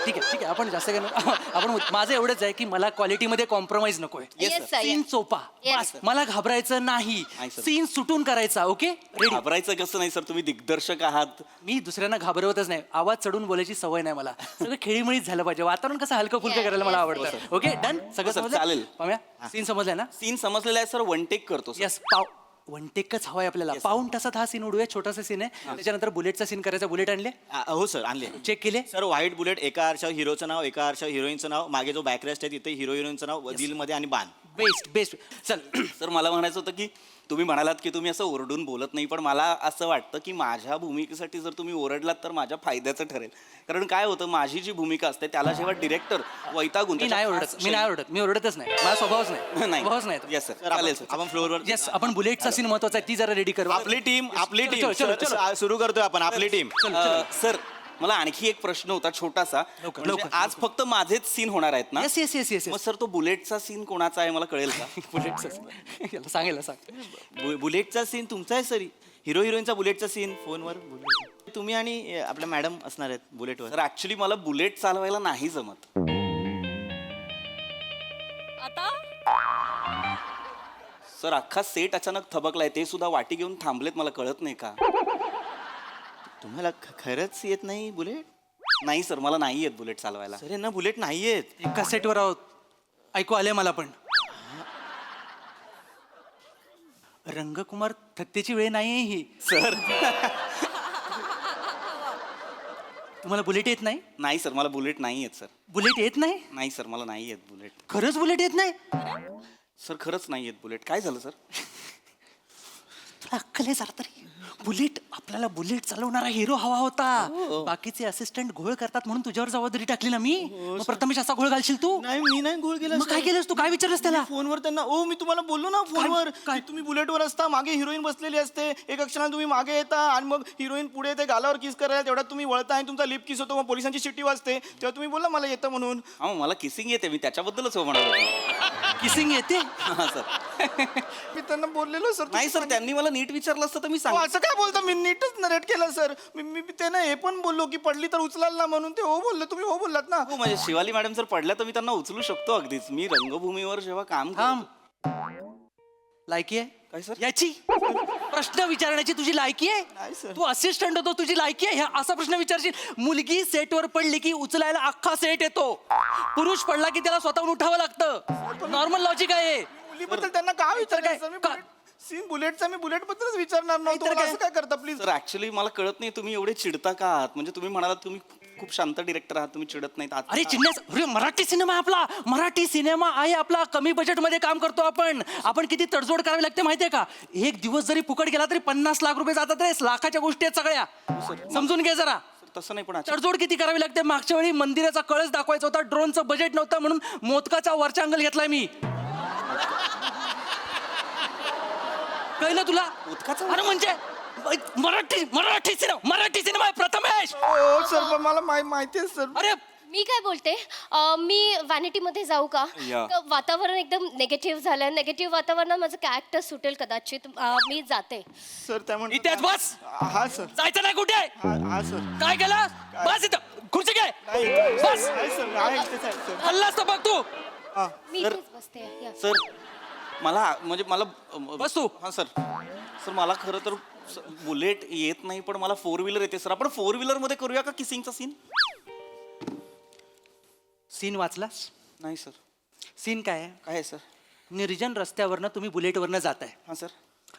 ठीक आहे आपण जास्त काय नको. आपण माझं एवढंच आहे की मला क्वालिटीमध्ये कॉम्प्रोमाइज नकोय Yes, Yes, sir. सीन चोपा Yes, बस. मला घाबरायचं नाही नाही, sir. सीन सुटून करायचा ओके रेडी घाबरायचं कसं नाही सर तुम्ही दिग्दर्शक आहात मी दुसऱ्यांना घाबरवतच नाही आवाज चढून बोलायची सवय नाही मला सगळं खेळीमेळीच झालं पाहिजे वातावरण कसं हलकं फुलकं Yes, करायला मला yes, आवडतं ओके डन सगळं sir, समजलं चालेल. पाम्या सीन समजलाय ना सीन समजलेला आहे सर वन टेक करतो sir. यस वन टेकच हवाय आपल्याला पाऊण तासात हा सीन उडूया छोटासा सीन आहे त्याच्यानंतर बुलेटचा सीन करायचा बुलेट आणले हो सर आणले चेक केले सर व्हाईट बुलेट एका आरशावर हिरोचं नाव एका आरशावर हिरोईनचं नाव मागे जो बॅकरेस्ट आहे तिथे हिरो हिरोईनचं नाव दिलमध्ये आणि बाण बेस्ट बेस्ट चल सर मला म्हणायचं होतं की तुम्ही म्हणालात की तुम्ही असं ओरडून बोलत नाही पण मला असं वाटतं की माझ्या भूमिकेसाठी जर तुम्ही ओरडलात तर माझ्या फायद्याचं ठरेल कारण काय होतं माझी जी भूमिका असते त्याला जेव्हा डिरेक्टर वैतागून मी नाही ओरडत मी ओरडतच नाही मला स्वभावच नाही स्वभावच नाही येस सर सर आपण- चालेल सर आपण फ्लोअरवर येस आपण बुलेटचा सीन महत्वाचा आहे ती जरा रेडी कर आपली टीम चलो, चलो, चलो. सुरू करतोय आपण आपली टीम सर मला आणखी एक प्रश्न होता छोटासा लवकर, म्हणजे लवकर, आज फक्त माझेच सीन होणार आहेत ना येस येस येस येस मग सर तो बुलेटचा सीन कोणाचा आहे मला कळेल का बुलेटचा सांगेल सांग बुलेटचा सीन तुमचा आहे सर हिरो हिरोईनचा बुलेटचा सीन फोनवर तुम्ही आणि आपल्या मॅडम असणार आहेत बुलेटवर सर ऍक्च्युली मला बुलेट चालवायला नाही जमत आता सर अख्खा सेट अचानक थबकलाय ते सुद्धा वाटी घेऊन थांबलेत मला कळत नाही का तुम्हाला खरंच येत नाही बुलेट नाही सर मला नाही येत बुलेट चालवायला सर यांना बुलेट नाही येत एका सेटवर आहोत ऐकू आले मला पण रंगकुमार थत्तेची वेळ नाहीये ही सर तुम्हाला बुलेट येत नाही नाही सर मला बुलेट नाही येत सर बुलेट येत नाही नाही सर मला नाही येत बुलेट खरंच बुलेट येत नाही सर खरंच नाही येत बुलेट काय झालं सर तुला अक्कल आहे जरा तरी बुलेट आपल्याला बुलेट चालवणारा हिरो हवा होता बाकीचे असिस्टंट घोळ करतात म्हणून तुझ्यावर जबाबदारी टाकली ना मी मग प्रथमेश असा घोळ घालशील तू नाही मी नाही गोळ केला मग काय केलंस तू काय विचारलंस त्याला फोनवर त्यांना ओ मी तुम्हाला बोललो ना फोनवर काय? की तुम्ही बुलेटवर असता मागे हिरोईन बसलेली असते एक क्षणाला तुम्ही मागे येता आणि मग हिरोईन पुढे येते गालावर किस करायला तेवढ्यात तुम्ही वळता आणि तुमचा लिप किस होतो मग पोलिसांची शिट्टी वाजते तेव्हा तुम्ही बोलला मला येतं म्हणून हा मग मला किसिंग येते मी त्याच्याबद्दलच हो म्हणालो किसिंग येते हा सर मी त्यांना बोललेलो सर नाही सर त्यांनी मला नीट विचारलं असतं तर मी अहो, सांग असं काय बोलता मी नीटच नरेट केलं सर मी त्यांना हे पण बोललो की पडली तर उचलाल ना म्हणून ते हो बोलले तुम्ही हो बोललात ना हो म्हणजे शिवाली मॅडम जर पडल्या तर मी त्यांना उचलू शकतो अगदीच मी रंगभूमीवर जेव्हा काम थांब करतो लायकी काय आहे सर? याची प्रश्न विचारण्याची तुझी लायकी नाही, आहे सर. तू असिस्टंट होतो तुझी लायकी आहे ह्या असा प्रश्न विचारशील मुलगी सेटवर पडली की उचलायला अख्खा सेट येतो पुरुष पडला की त्याला स्वतःहून उठावं लागतं नॉर्मल लॉजिक आहे मुलीबद्दल त्यांना का विचारायचं मी का? सीन बुलेटचा मी बुलेट बद्दलच विचारणार नव्हतो नाहीतर मला काय? असं काय करता प्लीज सर ऍक्च्युली मला कळत नाही तुम्ही एवढे चिडता का आहात म्हणजे तुम्ही म्हणालात तुम्ही खूप शांत डिरेक्टर आहात तुम्ही चिडत नाहीत अरे चिडण्यास अरे मराठी सिनेमा आहे आपला मराठी सिनेमा आहे आपला कमी बजेटमध्ये काम करतो आपण किती तडजोड करावी लागते माहितीये का एक दिवस जरी फुकट गेला तरी 50 लाख रुपये जातात रे लाखाच्या गोष्टी आहेत सगळ्या समजून घे जरा तसं नाही पण अचानक- तडजोड किती करावी लागते मागच्या वेळी मंदिराचा कळस दाखवायचा होता ड्रोनचं बजेट नव्हतं म्हणून मोदकाचा वरचा अँगल घेतलाय मी कळलं तुला अरे म्हणजे मराठी सिनेमा आहे प्रथमेश हो सर पण मला माहिती आहे सर अरे मी काय बोलते मी व्हॅनिटीमध्ये जाऊ का या. वातावरण एकदम निगेटिव्ह झालंय निगेटिव्ह वातावरणात माझं कॅरेक्टर सुटेल कदाचित मी जाते सर त्या म्हणतात- इथेच बस हा सर जायचं नाही कुठे हा सर काय केलं बस इथं खुर्ची घे बस नाही सर आहे इथेच आहे सर हल्लास तर बघ तू मी इथेच बसते या. सर मला म्हणजे मला बस तू. हां सर सर मला खरं तर बुलेट येत नाही पण मला 4 व्हीलर येते सर आपण 4 व्हीलर मध्ये करूया का किसिंगचा सीन सीन वाचलास नाही सर सीन काय आहे काय आहे सर निर्जन रस्त्यावरनं तुम्ही बुलेटवरनं जाताय हां सर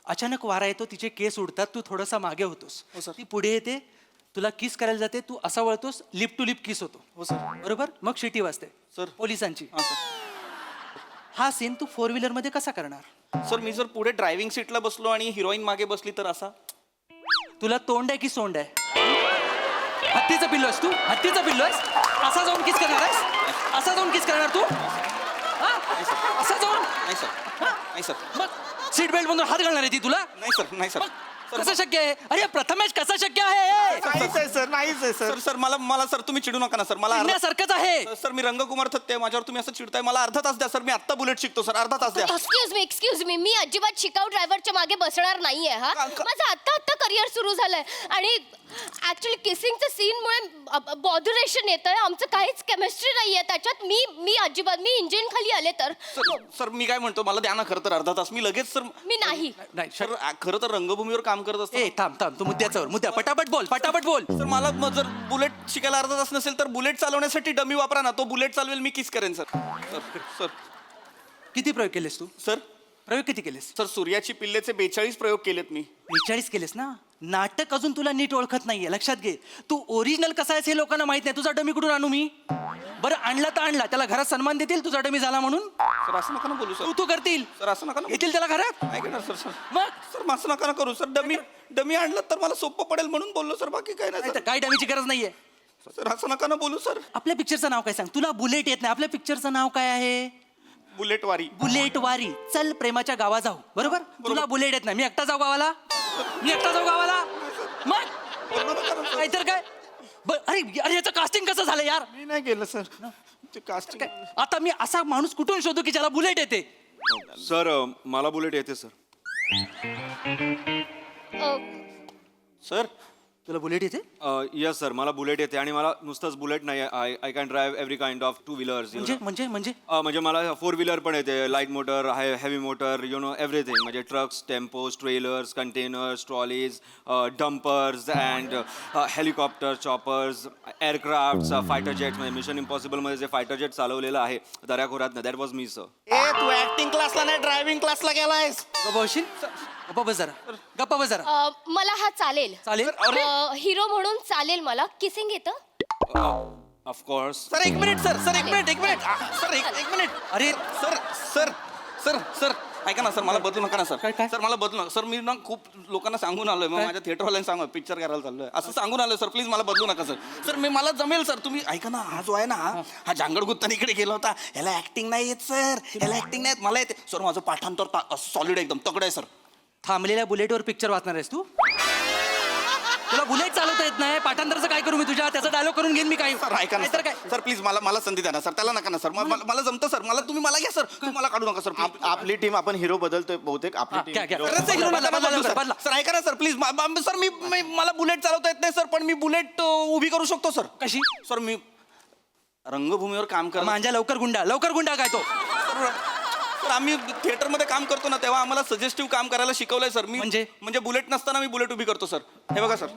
अचानक वारा येतो तिचे केस उडतात तू थोडासा मागे होतोस हो, सर. ती पुढे येते तुला किस करायला जाते तू असा वळतोस लिप टू लिप किस होतो हो सर बरोबर मग शिटी वाजते सर. पोलिसांची हां सर हा सीन तू 4 व्हीलर मध्ये कसा करणार सर मी जर पुढे ड्रायव्हिंग सीटला बसलो आणि हिरोईन मागे बसली तर असा तुला तोंड आहे की सोंड आहे हत्तीचं पिल्लो आहेस तू हत्तीचं पिल्लो आहेस असा जाऊन किस करणार आहेस असा जाऊन किस करणार तू हा? असा जाऊन नाही सर नाही सर मग सीट बेल्ट बंधून हात घालणार आहे ती तुला नाही सर नाही सर कसं शक्य आहे अरे प्रथमेश कसं शक्य आहे नाहीच आहे सर नाहीच आहे सर सर सर मला सर तुम्ही चिडू नका ना सर मला चिडण्यासारखंच आहे सर मी रंगकुमार थत्ते माझ्यावर तुम्ही असं चिडताय मला अर्धा तास द्या सर मी आत्ता बुलेट शिकतो सर अर्धा तास द्या एक्सक्यूज मी मी अजिबात शिकाऊ ड्रायव्हरच्या मागे बसणार नाहीये हा माझं आत्ता करिअर सुरू झालंय आणि ऍक्च्युली किसिंगच्या सीनमुळे बॉधरेशन येतंय आमचं काहीच केमिस्ट्री नाहीये त्याच्यात मी अजिबात मी इंजिन खाली आले तर सर मी काय म्हणतो मला द्या ना खरं तर अर्धा तास मी लगेच सर मी नाही नाही सर खरं तर रंगभूमीवर काम करत असतो ए थांब थांब तू मुद्द्या पटापट बोल सर मला मग जर बुलेट शिकायला अर्धा तास नसेल तर बुलेट चालवण्यासाठी डमी वापरा ना तो बुलेट चालवेल मी किस करेन सर सर सर किती प्रयोग केलेस तू सर प्रयोग किती केलेस सर सूर्याची पिल्लेचे 42 प्रयोग केलेत मी 42 केलेस ना नाटक अजून तुला नीट ओळखत नाहीये लक्षात घे तू ओरिजिनल कसा आहेस हे लोकांना माहित नाही तुझा डमी कुठून आणू मी बरं आणला तर आणला त्याला घरात सन्मान देतील तुझा डमी झाला म्हणून सर असं नका ना बोलू सर तू करतील सर असं नका ना येतील त्याला घरात नाही करणार सर सर मग सर असं नका ना करू सर डमी आणलं तर मला सोपं पडेल म्हणून बोललो सर बाकी काय नाही नाही तर काय डमीची गरज नाहीये सर असं नका ना बोलू सर आपल्या पिक्चरचं नाव काय सांग तुला बुलेट येत नाही आपल्या पिक्चरचं नाव काय आहे बुलेटवारी बुलेट वारी चल प्रेमाच्या गावा जाऊ बरोबर तुला बुलेट येत नाही मी एकटा जाऊ गावाला मग नाहीतर काय अरे अरे याचं कास्टिंग कसं झालं यार मी नाही केलं सर ते कास्टिंग आता मी असा माणूस कुठून शोधू की ज्याला बुलेट येते सर मला बुलेट येते सर सर तुला बुलेट येते यस सर मला बुलेट येते आणि मला नुसतंच बुलेट नाही I can drive every kind of 2 wheelers म्हणजे म्हणजे मला 4 व्हीलर पण येते light motor heavy motor everything म्हणजे trucks tempos trailers containers trolleys dumpers and helicopter choppers aircraft fighter jets म्हणजे मिशन इम्पॉसिबलमध्ये जे फायटर जेट चालवलेलं आहे दर्याखोऱ्यात दॅट वॉज मी सर ए तू ऍक्टिंग क्लासला नाही ड्रायव्हिंग क्लासला गेलायस गप्पा बस जरा मला हा चालेल चालेल हिरो म्हणून चालेल मला किसिंग येतं ऑफकोर्स सर एक मिनिट सर एक मिनिट सर एक मिनिट अरे सर ऐका ना सर मला बदलू नका ना सर सर मला बदलू नका सर मी ना खूप लोकांना सांगून आलोय मग माझ्या थिएटरवाल्यांना सांगा पिक्चर करायला चाललोय असं सांगून आलोय सर प्लीज मला बदलू नका सर मला जमेल सर तुम्ही ऐका ना हा जो आहे ना हा जांगड गुत्तानी इकडे गेला होता ह्याला ऍक्टिंग नाही येत सर ह्याला ऍक्टिंग नाही येत मला येते सर माझं पाठांतर सॉलिड एकदम तगड आहे सर थांबलेल्या बुलेटवर पिक्चर वाचणार आहेस तू तुला बुलेट चालवता येत नाही पाठांतरचं काय करू मी तुझ्या त्याचा डायलॉग करून घेईन मी काय सर ऐका ना काय सर प्लीज मला संधी द्या ना सर त्याला नका ना सर मला जमतं सर मला तुम्ही मला घ्या सर तुम्ही मला काढू नका सर आपली टीम आपण हिरो बदलतोय बहुतेक आपली क्या, क्या? टीम खरंच आहे, hero नका ना बदलू, बदला. सर ऐका ना सर प्लीज सर मी मला बुलेट चालवता येत नाही सर पण मी बुलेट उभी करू शकतो सर कशी सर मी रंगभूमीवर काम करतो माझ्या लवकर गुंडा काय तो सर आम्ही थिएटरमध्ये काम करतो ना तेव्हा आम्हाला सजेस्टिव्ह काम करायला शिकवलंय सर मी म्हणजे बुलेट नसताना मी बुलेट उभी करतो सर हे बघा सर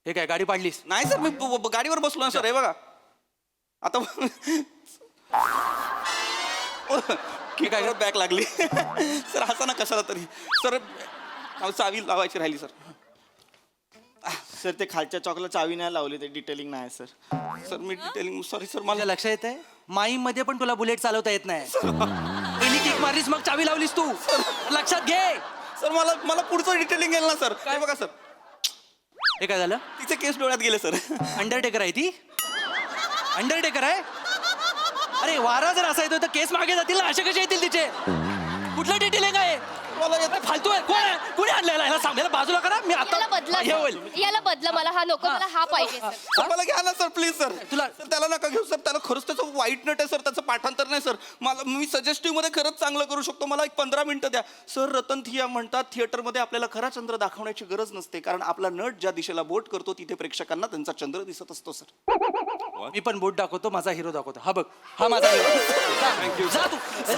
हे काय गाडी पाडलीस नाही सर मी गाडीवर बसलो ना सर हे बघा आता की काय बॅक लागली सर हसा ना कशाला तरी सर चावी लावायची राहिली सर सर ते खालच्या चॉकला चावी नाही लावली ते डिटेलिंग नाही सर मी डिटेलिंग सॉरी सर मला लक्षात येत आहे माई मध्ये पण तुला बुलेट चालवता येत नाही पहिली किक मारलीस मग चावी लावलीस तू लक्षात घे सर मला पुढचं डिटेलिंग गेलं ना सर काय बघा सर हे काय झालं तिचे केस डोळ्यात गेले सर अंडरटेकर आहे ती अंडरटेकर आहे अरे वारा जर असा येतो तर केस मागे जातील ना असे कसे येतील तिचे कुठलं डिटेलिंग आहे मला येतं. फालतू आहे कोण आहे कोणी आणलेला ह्याला सांग याला बाजूला करा मी याला आता बदला हे होईल याला बदला मला हा नको मला हा पाहिजे सर सर मला घ्या ना सर प्लीज सर तुला- सर त्याला नका घेऊ सर त्याला खरंच त्याचं वाईट नट आहे सर त्याचं पाठांतर नाही सर मला मी सजेस्टिव्ह मध्ये खरंच चांगलं करू शकतो मला एक 15 मिनिटं द्या सर रतन थिया म्हणतात थिएटरमध्ये आपल्याला खरा चंद्र दाखवण्याची गरज नसते कारण आपला नट ज्या दिशेला बोट करतो तिथे प्रेक्षकांना त्यांचा चंद्र दिसत असतो सर मी पण बोट दाखवतो माझा हिरो दाखवतो हा बघ हा माझा हिरो जा तू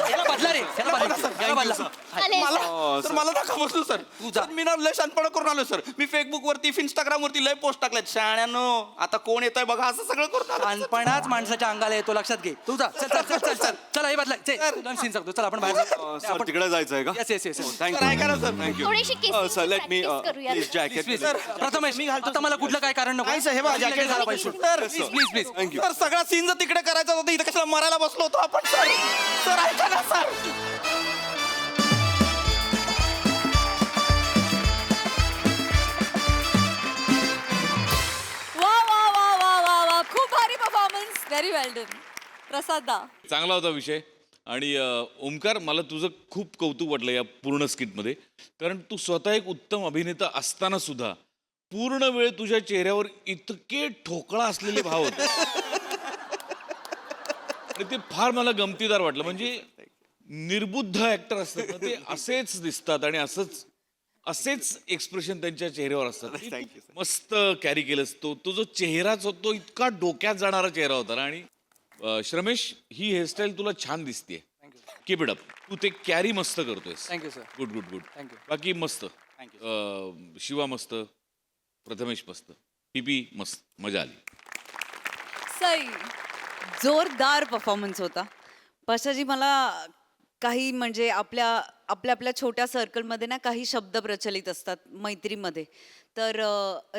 याला बदला रे याला बदला चालेल, मला सर. सर मला नका बसू सर तू जा. सर, मी ना लय शानपणा करून आलो सर मी फेसबुक वरती इंस्टाग्राम वरती लय पोस्ट टाकल्यात शाण्यानो आता कोण येतंय बघा असं सगळं करून आलो. लहानपणाच माणसाच्या अंगाला येतो लक्षात घे तू जा चल चल चल चल चल चला हे बदला सीन सांगतो चल आपण बाहेर सर तिकडे जायचं आहे का येस येस येस सर ऐका ना सर थँक्यू थोडीशी kissing sir let me practice करूया. प्लीज जॅकेट सर प्रथमेश आता मला कुठलं काय कारण नको नाही सर, हे बघा, लगेच jacket झाला घाला पाहिजे sir, please please please thank you sir सगळा सीन जर तिकडे करायचा होता इथं कशाला मरायला बसलो होतो आपण सर सर ऐका ना सर वा वा वा वा वा वा खूप भारी परफॉर्मन्स व्हेरी वेल डन प्रसाद दा चांगला होता विषय आणि ओमकार मला तुझं खूप कौतुक वाटलं या पूर्ण स्किटमध्ये कारण तू स्वतः एक उत्तम अभिनेता असताना सुद्धा पूर्ण वेळ तुझ्या चेहऱ्यावर इतके ठोकळा असलेले भाव होते आणि ते फार मला गमतीदार वाटलं म्हणजे निर्बुद्ध ऍक्टर असतात ना ते असेच दिसतात आणि असेच एक्सप्रेशन त्यांच्या चेहऱ्यावर असतात मस्त कॅरी केलंस तो जो चेहराच होता तो इतका डोक्यात जाणारा चेहरा होता ना आणि श्रमेश ही हेअरस्टाईल तुला छान दिसते कीप इट अप तू ते कॅरी मस्त करतोयस thank you sir good good good Thank you. बाकी मस्त शिवा मस्त प्रथमेश मस्त पीपी मस्त मजा आली सई जोरदार परफॉर्मन्स होता पशाजी मला काही म्हणजे आपल्या छोट्या सर्कलमध्ये ना काही शब्द प्रचलित असतात मैत्रीमध्ये तर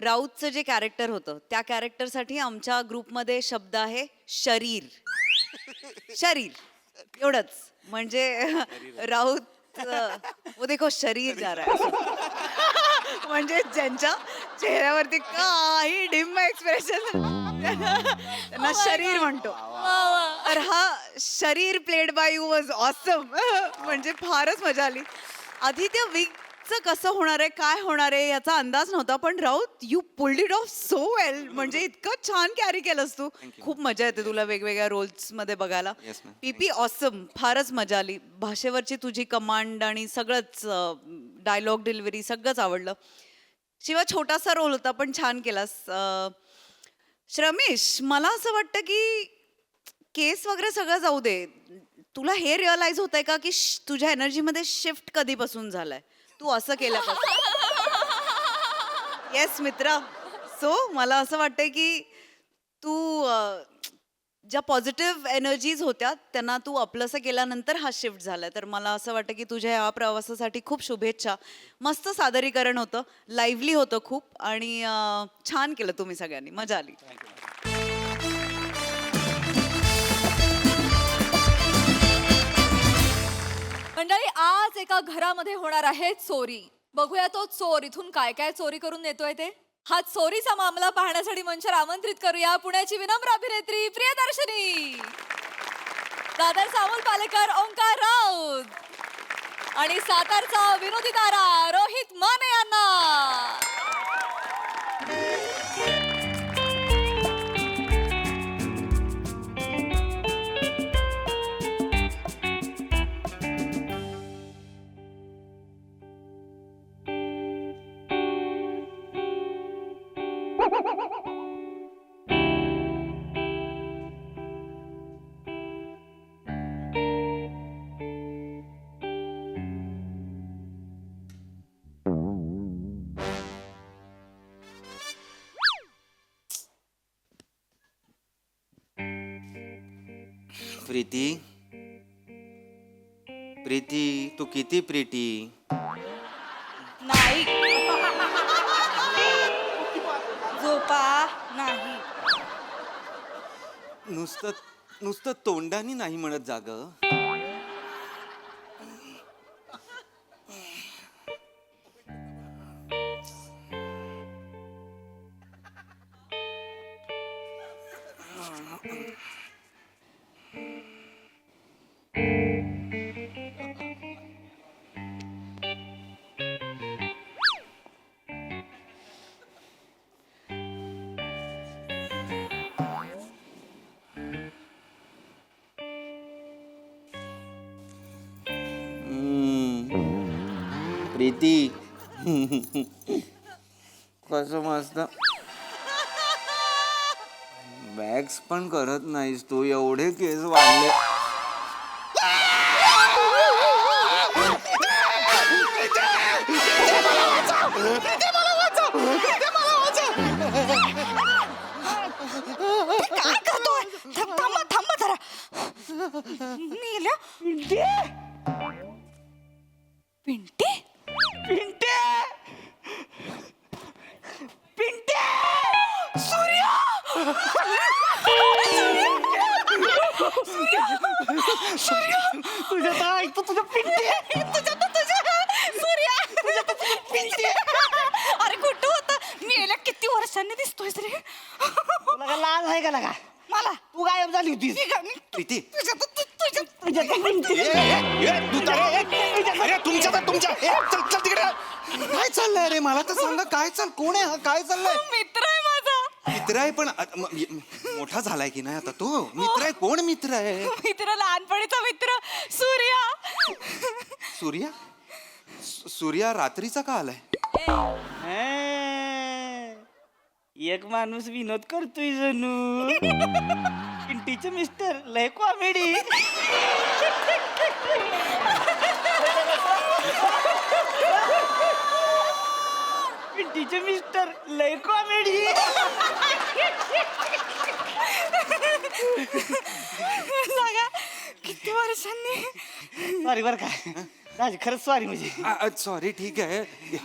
राऊतचं जे कॅरेक्टर होतं त्या कॅरेक्टरसाठी आमच्या ग्रुपमध्ये शब्द आहे शरीर एवढंच म्हणजे राऊत वो देखो शरीर जा रहा है म्हणजे ज्यांच्या चेहऱ्यावरती काही डिम एक्सप्रेशन त्यांना शरीर म्हणतो तर हा शरीर played by you was awesome म्हणजे फारच मजा आली आधी त्या वीकचं कसं होणार आहे काय होणार आहे याचा अंदाज नव्हता पण Raut you pulled it of so well म्हणजे इतकं छान कॅरी केलंस तू खूप मजा येते तुला वेगवेगळ्या रोल्स मध्ये बघायला पीपी ऑसम फारच मजा आली भाषेवरची तुझी कमांड आणि सगळंच डायलॉग डिलिव्हरी सगळंच आवडलं शिवाय छोटासा रोल होता पण छान केलास श्रमेश मला असं वाटतं की केस वगैरे सगळं जाऊ दे तुला हे रिअलाइज होतंय का की तुझ्या एनर्जीमध्ये शिफ्ट कधीपासून झालाय तू असं केलं का येस मित्रा सो मला असं वाटतंय की तू ज्या पॉझिटिव्ह एनर्जीज होत्या त्यांना तू आपलंसं केल्यानंतर हा शिफ्ट झालाय तर मला असं वाटतं की तुझ्या या प्रवासासाठी खूप शुभेच्छा मस्त सादरीकरण होतं लाईव्हली होतं खूप आणि छान केलं तुम्ही सगळ्यांनी मजा आली मंडळी आज एका घरामध्ये होणार आहे चोरी बघूया तो चोर इथून काय काय चोरी करून नेतोय ते हा चोरीचा मामला पाहण्यासाठी मंचावर आमंत्रित करूया पुण्याची विनम्र अभिनेत्री प्रियदर्शनी दादरचा अमोल पालेकर ओंकार राऊत आणि सातारचा विनोदी तारा रोहित माने यांना प्रीती प्रीती तू किती प्रीती नाही झोपा नाही नुसतं तोंडाने नाही म्हणत जाग प्रीती कसं मस्त वॅक्स पण करत नाहीस तू, एवढे केस वाढले. काय करतोय? थांबा थांबा जरा. मेल्या पिंटे पिंटे पिंटे सूर्या तुझ्या तर ऐकतो तुझं पिंटे सूर्या पिंटे. अरे कुठं होता मेल्या किती वर्षांनी दिसतोय रे. तुला लाज आहे का लागा? मला तू गायब झाली होतीस. प्रीती चल तिकडे. काय चाललंय रे? मला तर सांगा काय कोण आहे हा? काय चाललंय? मित्र आहे माझा. मित्र आहे पण मोठा झालाय की नाही आता तो? मित्र आहे? कोण मित्र आहे? मित्र लहानपणीचा मित्र सूर्या. सूर्या? सूर्या रात्रीचा का आलाय? एक माणूस विनोद करतोय जणू. पिंटीचे मिस्टर लय कॉमेडी. पिंटीचे मिस्टर लय कॉमेडी. सांगा किती वर्षांनी. सॉरी बर का राज, खरंच सॉरी. म्हणजे सॉरी ठीक आहे.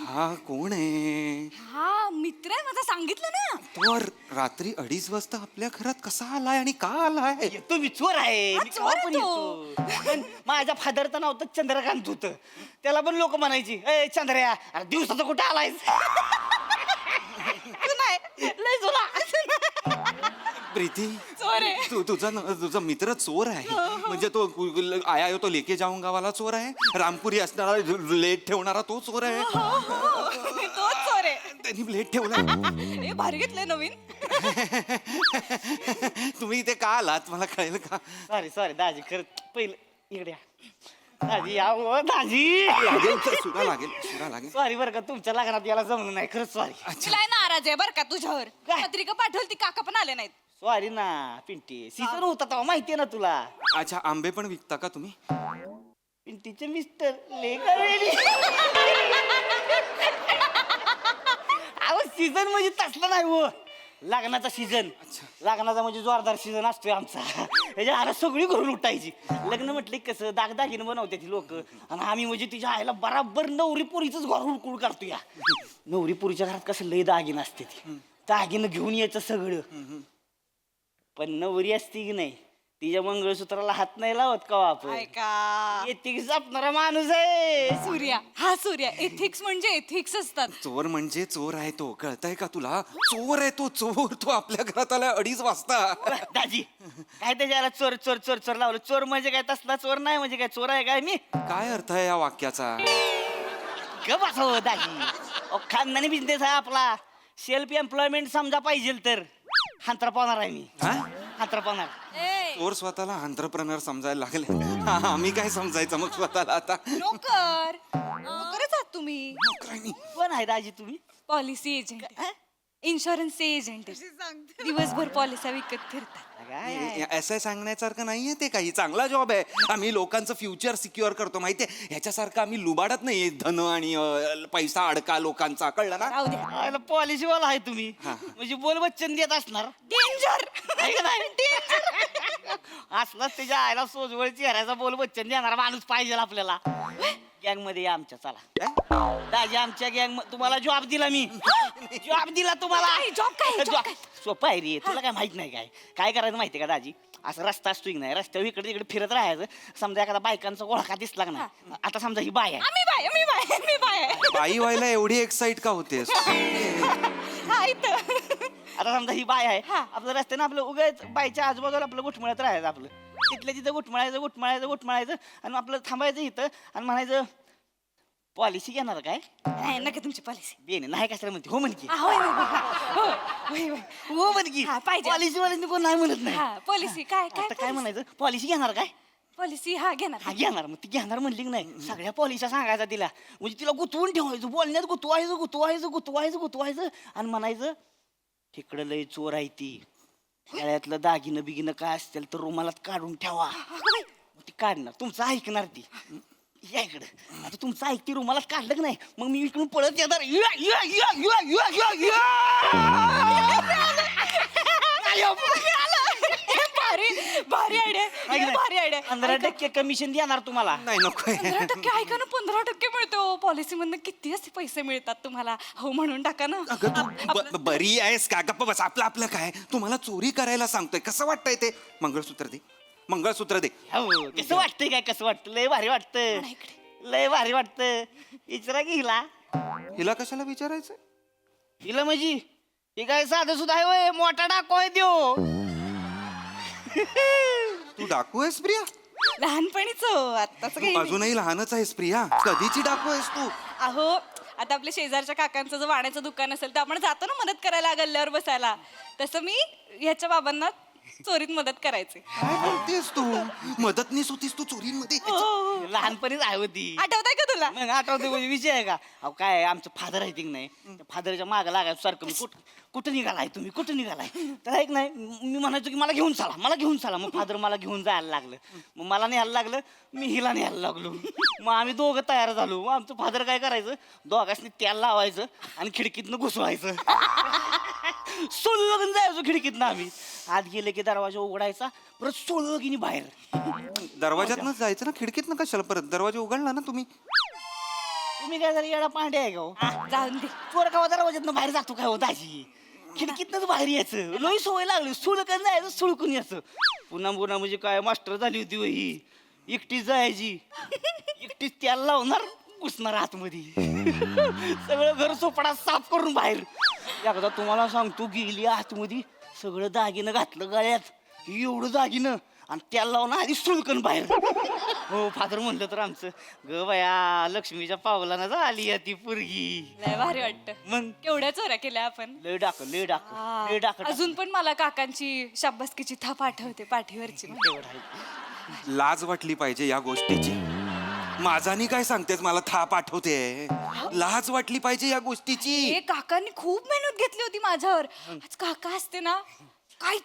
हा कोण आहे? हा मित्र आहे माझा, सांगितलं ना. तो रात्री 2:30 वाजता आपल्या घरात कसा आलाय आणि का आलाय? तो मी चोर आहे. मी चोर आहे केव्हा पण येतो. पण माझ्या फादरचं नाव तर चंद्रकांत होतं. त्याला पण लोक म्हणायची ए चंद्रया, अरे दिवसाचं कुठं आलायस? नाही लय जुना. प्रीती चोर आहे. तुझा मित्र चोर आहे म्हणजे तो आया तो लेके जाऊंगा वाला चोर आहे. रामपुरी असणारा लेट ठेवणारा तो चोर आहे. तोच चोर आहे. त्यांनी लेट ठेवला. हे भारी घेतलंय नवीन. तुम्ही इथे का आलात मला कळेल का? सॉरी दाजी, खरंच पहिलं इकडे या. दाजी या हो, दाजी. सुद्धा लागेल. सॉरी बरं का, तुमच्या लग्नात याला जमलं नाही. खरंच सॉरी. तुला नाराज आहे बर का तुझ्यावर. पत्रिका पाठवली, काका पण आले नाहीत. सॉरी ना पिंटी, सीझन होता तेव्हा माहितीये ना तुला. अच्छा आंबे पण विकता का तुम्ही? पिंटीचे मिस्टर लेकर रेडी. अहो सीझन म्हणजे तसलं नाही हो, लग्नाचा सीझन. लग्नाचा म्हणजे जोरदार सीझन असतोय आमचा. त्याच्या आला सगळी घरून उठायची. लग्न म्हटलं की कसं दागदागिनं बनवते ती लोक, आणि आम्ही म्हणजे तिच्या आईला बराबर नवरी पोरीच घर उडकुळ काढतो. या नवरी पोरीच्या घरात कसं लय दागिनं असते ती, दागिनं घेऊन यायचं सगळं. पण नवरी असती की नाही, तिच्या मंगळसूत्राला हात नाही लावत का आपण. ऐका एथिक्स जपणारा माणूस आहे सूर्या. हा सूर्या, एथिक्स म्हणजे एथिक्स असतात. चोर म्हणजे चोर आहे तो, कळतंय का तुला? चोर आहे तो, चोर. तो आपल्या घरात आला 2:30 वाजता. दाजी काय त्याच्याला चोर चोर चोर चोर लावलं? चोर म्हणजे काय तसला चोर नाही. म्हणजे काय चोर आहे काय मी? काय अर्थ आहे या वाक्याचा? ग बसावं दाजी. खानदानी बिझनेस आहे आपला. सेल्फ एम्प्लॉयमेंट समजा पाहिजे तर हांतरा पावणार आहे मी. हांतरा पावणार. चोर स्वतःला एंटरप्रेनर समजायला लागले. आम्ही काय समजायचं मग स्वतःला आता? नोकर नोकरच आहात तुम्ही. कोण आहे दाजी तुम्ही? Policy agent, insurance agent. दिवसभर पॉलिसी विकत फिरतात. असं सांगण्यासारखं नाहीये ते. काही चांगला जॉब आहे. आम्ही लोकांचं फ्युचर सिक्युअर करतो माहितीये. ह्याच्यासारखं आम्ही लुबाडत नाही धन आणि पैसा अडका लोकांचा, कळलं ना? राहू द्या. पॉलिसी वाला आहे तुम्ही म्हणजे बोल वचन देत असणार. डेंजर असला त्याच्या आईला सोजवळ चेहऱ्याचा बोल वचन देणारा माणूस पाहिजे आपल्याला. गँग मध्ये या आमच्या. चला दाजी आमच्या गँग. तुम्हाला जॉब दिला मी. जॉब दिला तुम्हाला. जॉब काय? सोपं आहे रे. तुला काय माहित नाही काय करायचं माहितीये का दाजी? असं रस्ता असतो की नाही, रस्त्यावर इकडे तिकडे फिरत राहायचं. समजा एखादा बायकांचा ओळखा दिसला ना, आता समजा ही बाय आहे. मी बाय. बाई व्हायला एवढी एक्साइट का होतेस? आता समजा ही बाय आहे. आपलं रस्त्यानं आपलं उगाच बायच्या आजूबाजूला आपलं गुटमळत राहायचं. आपलं तिथल्या तिथं गुटमळायचं आणि आपलं थांबायचं इथं आणि म्हणायचं पॉलिसी घेणार काय? नाही नका तुमची पॉलिसी. बेन नाही कशाला म्हणते. हो म्हणकी. हो म्हण की. पॉलिसी वाल्यांनी कोण नाही म्हणत नाही. पॉलिसी काय आता काय म्हणायचं? पॉलिसी घेणार काय? पॉलिसी हा घेणार हा घेणार, मग ती घेणार म्हणली की नाही सगळ्या पॉलिशा सांगायचा तिला, म्हणजे तिला गुतवून ठेवायचं, बोलण्यात गुतवायचं आणि म्हणायचं तिकडं लय चोर आहे ती, गळ्यातलं दागिनं बिगिनं काय असतील तर रुमालात काढून ठेवा. मग ती काढणार, तुमचं ऐकणार ती. या इकडं, आता तुमचं ऐकती रुमालात काढलं की नाही, मग मी इकडून पळत येणार. भारी आयडिया, भारी आयडिया. 15% कमिशन देणार तुम्हाला. नाही नको 15% ऐका ना, 15% मिळतो पॉलिसी मधनं. किती असे पैसे मिळतात तुम्हाला? हो म्हणून टाका ना. बरी आहेस का? गप्प बस. आपलं आपलं काय, तुम्हाला चोरी करायला सांगतोय. कसं वाटतंय ते? मंगळसूत्र दे, मंगळसूत्र दे. हो, कसं वाटतंय काय? कसं वाटतं? लय भारी वाटतं, लय भारी वाटतं. विचारा की हिला. हिला कशाला विचारायचं? हिला म्हणजे हे काय साधं सुद्धा आहे होय, मोठा डाको आहे देऊ. तू डाकू आहेस प्रिया? लहानपणीच हो, आत्ताच काही तू नाही. अजूनही लहानच आहेस प्रिया. कधीची डाकू आहेस तू? अहो, आता आपल्या शेजारच्या काकांचं जर वाण्याचं दुकान असेल तर आपण जातो ना मदत करायला गल्ल्यावर बसायला. तसं मी ह्याच्या बाबांना चोरीत मदत करायचे. काय बोलतेस तू? मदतनीस होतीस तू चोरींमध्ये? लहानपणीच आहे होती. आठवतंय का तुला? मग आठवते म्हणजे विषय आहे का? अहो काय आहे, आमचं फादर आहे की नाही, त्या फादरच्या मागं लागायचं सारखं. मी कुठं निघालाय तुम्ही, कुठं निघालाय? तर ऐक नाही, मी म्हणायचो की मला घेऊन चला, मला घेऊन चला. मग फादर मला घेऊन जायला लागलं, मग मला न्यायला लागलं, मी हिला न्यायला लागलो. मग आम्ही दोघं तयार झालो. मग आमचं फादर काय करायचं, दोघांनी तेल लावायचं आणि खिडकीतनं घुसवायचं. सोलून जायचो खिडकीतनं आम्ही. आत गेले की दरवाजा उघडायचा, परत सोलगिनी बाहेर. दरवाजातनं जायचं ना, खिडकीतनं कशाला? परत दरवाजा उघडला ना तुम्ही. तुम्ही काय झालं, येडा पांडे आहे का हो? जाऊन दे. चोर का दरवाजातनं बाहेर जातो काय हो दाजी? खिडकीतनंच बाहेर यायचं. लई सवय लागली, सुळकन जायचं, सुळकून यायचं. पुन्हा म्हणजे काय मास्टर झाली होती हो ही. एकटीच जायची, एकटीच त्याला लावणार, घुसणार आतमध्ये. सगळं घर सोपडा साफ करून बाहेर. एकदा तुम्हाला सांगतो, गेली आतमध्ये, सगळं दागिनं घातलं गळ्यात, एवढं दागिनं, आणि त्याला लावून आधी सुळकन बाहेर. हो, फादर म्हणलं तर आमचं, ग बया लक्ष्मीच्या पावलानं झाली या ती पोरगी. लय भारी वाटतं. मग केवढ्या चोऱ्या केल्या आपण. लय डाक. अजून पण मला काकांची शाबासकीची थाप आठवते पाठीवरची. लाज वाटली पाहिजे या गोष्टीची. माझानी काय सांगतेस? मला थाप आठवते. लाज वाटली पाहिजे या गोष्टीची. हे काकांनी खूप मेहनत घेतली होती माझ्यावर. आज काका असते ना, काय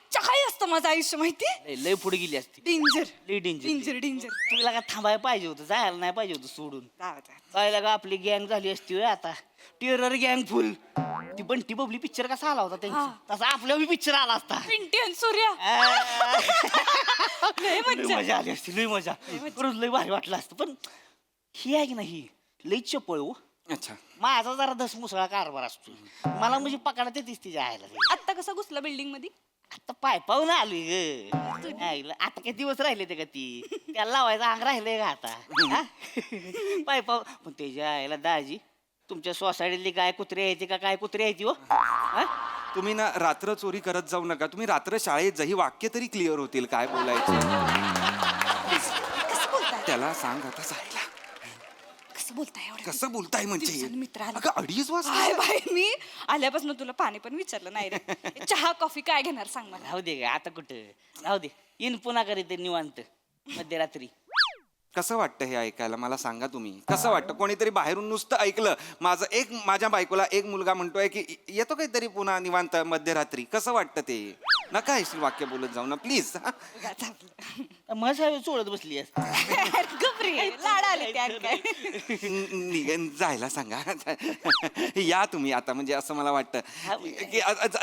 असतं माझं आयुष्य माहितीये? लय पुढे गेली असती. डेंजर लय डेंजर. Danger danger. तुला का थांबायला पाहिजे होतं, जायला नाही पाहिजे होतं सोडून. काय का आपली गँग झाली असती होय आता, टेरर गँग फुल. ती बंटी बबली पिक्चर कसा आला होता त्यांचा, तसा आपला बी पिक्चर आला असता. पिंटी आणि सूर्या. लय लय मज्जा. मजा आली असती, लय मजा. खरंच लय भारी वाटलं असतं. पण ही आहे की नाही, लय चपळ हो. अच्छा, माझा जरा धसमुसळा कारभार असतो. मला म्हणजे पकडा येतेच तिच्या आयला. आत्ता कसा घुसला बिल्डिंग मध्ये? आता पाय पाहून आलोय ग. आता काही दिवस राहिले ते का ती, त्याला लावायचं अंग राहिलंय का आता? पाय पाहून. पण त्याच्या आईला दाजी, तुमच्या सोसायटीतली काय कुत्रे यायचे का? काय कुत्रे यायची हो? तुम्ही ना रात्र चोरी करत जाऊ नका. तुम्ही रात्र शाळेत जा, ही वाक्य तरी क्लिअर होतील काय बोलायचे. त्याला सांग आता जायला. कसं बोलताय एवढं? कसं बोलताय म्हणजे? दिवसानं मित्र आला. अगं 2:30 वाजता. काय बाई, मी आल्यापासून तुला पाणी पण विचारलं नाही रे. चहा कॉफी काय घेणार सांग मला. राहू दे ग, आता कुठं राहू दे. येईन पुन्हा करीत निवांत मध्यरात्री. कसं वाटतं हे ऐकायला? मला सांगा तुम्ही, कसं वाटतं? कोणीतरी बाहेरून नुसतं ऐकलं, माझ्या बायकोला एक मुलगा म्हणतोय की येतो काहीतरी पुन्हा निवांत मध्यरात्री. कसं वाटतं ते? नका हे वाक्य बोलत जाऊ ना प्लीज. मग चोळत बसली लाड आले त्यात काय. जायला सांगा. या तुम्ही आता, म्हणजे असं मला वाटतं की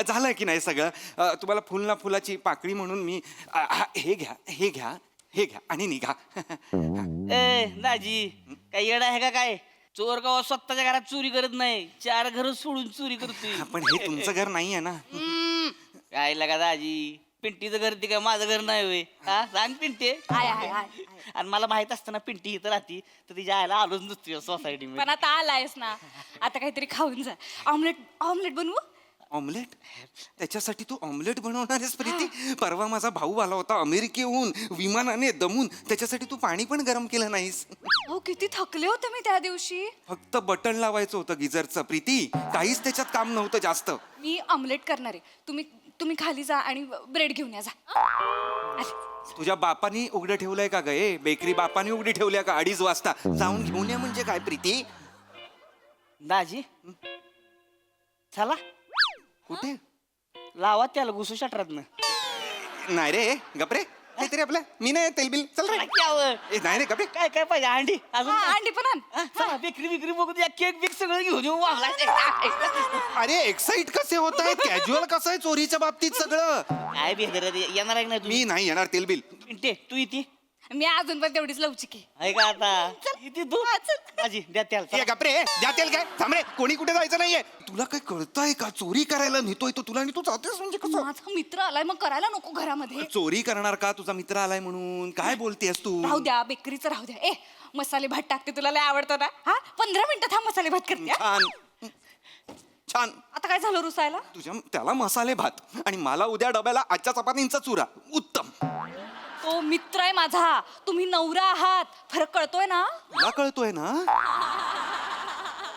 झालं की नाही सगळं. तुम्हाला फुल ना फुलाची पाकळी म्हणून मी हे घ्या आणि निघा. ए दाजी, काय येडा आहे का काय? चोर गाव स्वतःच्या घरात चोरी करत नाही, 4 घर सोडून चोरी करतोय. पण हे तुमचं घर नाहीये ना. काय लगा दाजी, पिंटीचं घर ते काय माझं घर नाही होय? हा सांग पिंटे. आणि मला माहित असतं ना पिंटी इथं राहती तर तिच्या आयला आलोच नसतो सोसायटी पण आता आलायस ना, आता काहीतरी खाऊन जा. ऑमलेट बनवू? ऑमलेट? त्याच्यासाठी तू ऑमलेट बनवणार आहेस प्रीती? परवा माझा भाऊ आला होता अमेरिकेहून विमानाने दमून, त्याच्यासाठी तू पाणी पण गरम केलं नाहीस. हो, किती थकले होते मी त्या दिवशी. फक्त बटन लावायचं होतं गिझरचं प्रीती, काहीच त्याच्यात काम नव्हतं जास्त. मी ऑमलेट करणार आहे. तुम्ही तुम्ही खाली जा आणि ब्रेड घेऊन या जा. आले. तुझ्या बापानी उघडं ठेवलंय का गे? बेकरी बापानी उघडी ठेवल्या का 2:30 वाजता? जाऊन घेऊन ये म्हणजे काय प्रीती? दाजी चला कुठे? लावा त्याला घुसू शटरात नाही रे गपरे काहीतरी आपलं मी नाही तेलबिल चल रे ए, नाही रे गपरे काय काय पाहिजे अंडी अजून हा, काय? अंडी पण आण. चला बेकरी बिकरी बघू द्या केक बिक सगळं घेऊन येऊ वागला अरे एक्साइट कसे होत आहेत? कॅज्युअल कसं आहे चोरीच्या बाबतीत सगळं? काय बेहतर येणार आहे ना मी नाही येणार तेलबिल. तुम्ही तू इथे मी अजून पण तेवढीच लवचिक आहे. आहे का आता इथे तू दाजी द्या त्याला ए गपरे द्या तेल काय थांब रे कोणी कुठे जायचं नाहीये. तुला काय कळतंय का? चोरी करायला नेतोय तो तुला आणि तू जातेस म्हणजे कसं? माझा मित्र आलाय मग करायला नको घरामध्ये. चोरी करणार का? तुझा मित्र आलाय म्हणून काय बोलतेस तू? राहू द्या बेकरीचं राहू द्या. ए मसाले भात टाकते तुला लय आवडतं ना. हा 15 मिनिटात हा मसाले भात करते हा. छान छान. आता काय झालं रुसायला? तुझ्या त्याला मसाले भात आणि मला उद्या डब्याला आजच्या चपातींचा चुरा. उत्तम. तो मित्र आहे माझा, तुम्ही नवरा आहात. फरक कळतोय ना? मला कळतोय ना.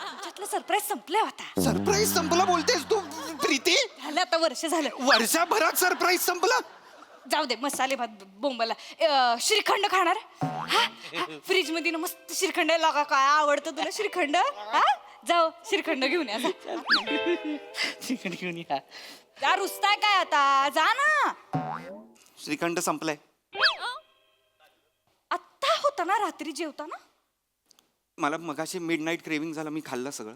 तुमच्यातलं सरप्राईज संपलंय आता. सरप्राईज संपला बोलतेस तू प्रीती? झालं आता वर्ष झालं. वर्षभरात सरप्राईज संपला? जाऊ दे मसाले भात बोंबाला. श्रीखंड खाणार? फ्रीज मध्ये ना मस्त श्रीखंड आहे. लगा काय आवडतं तुला श्रीखंड? हा जाऊ श्रीखंड घेऊन या जा. चिकन घेऊन या जा रुसताय काय आता? जा ना. श्रीखंड संपलाय. आत्ता होता ना रात्री जेवताना? मला मगाशी मिडनाईट क्रेविंग झालं मी खाल्लं सगळं.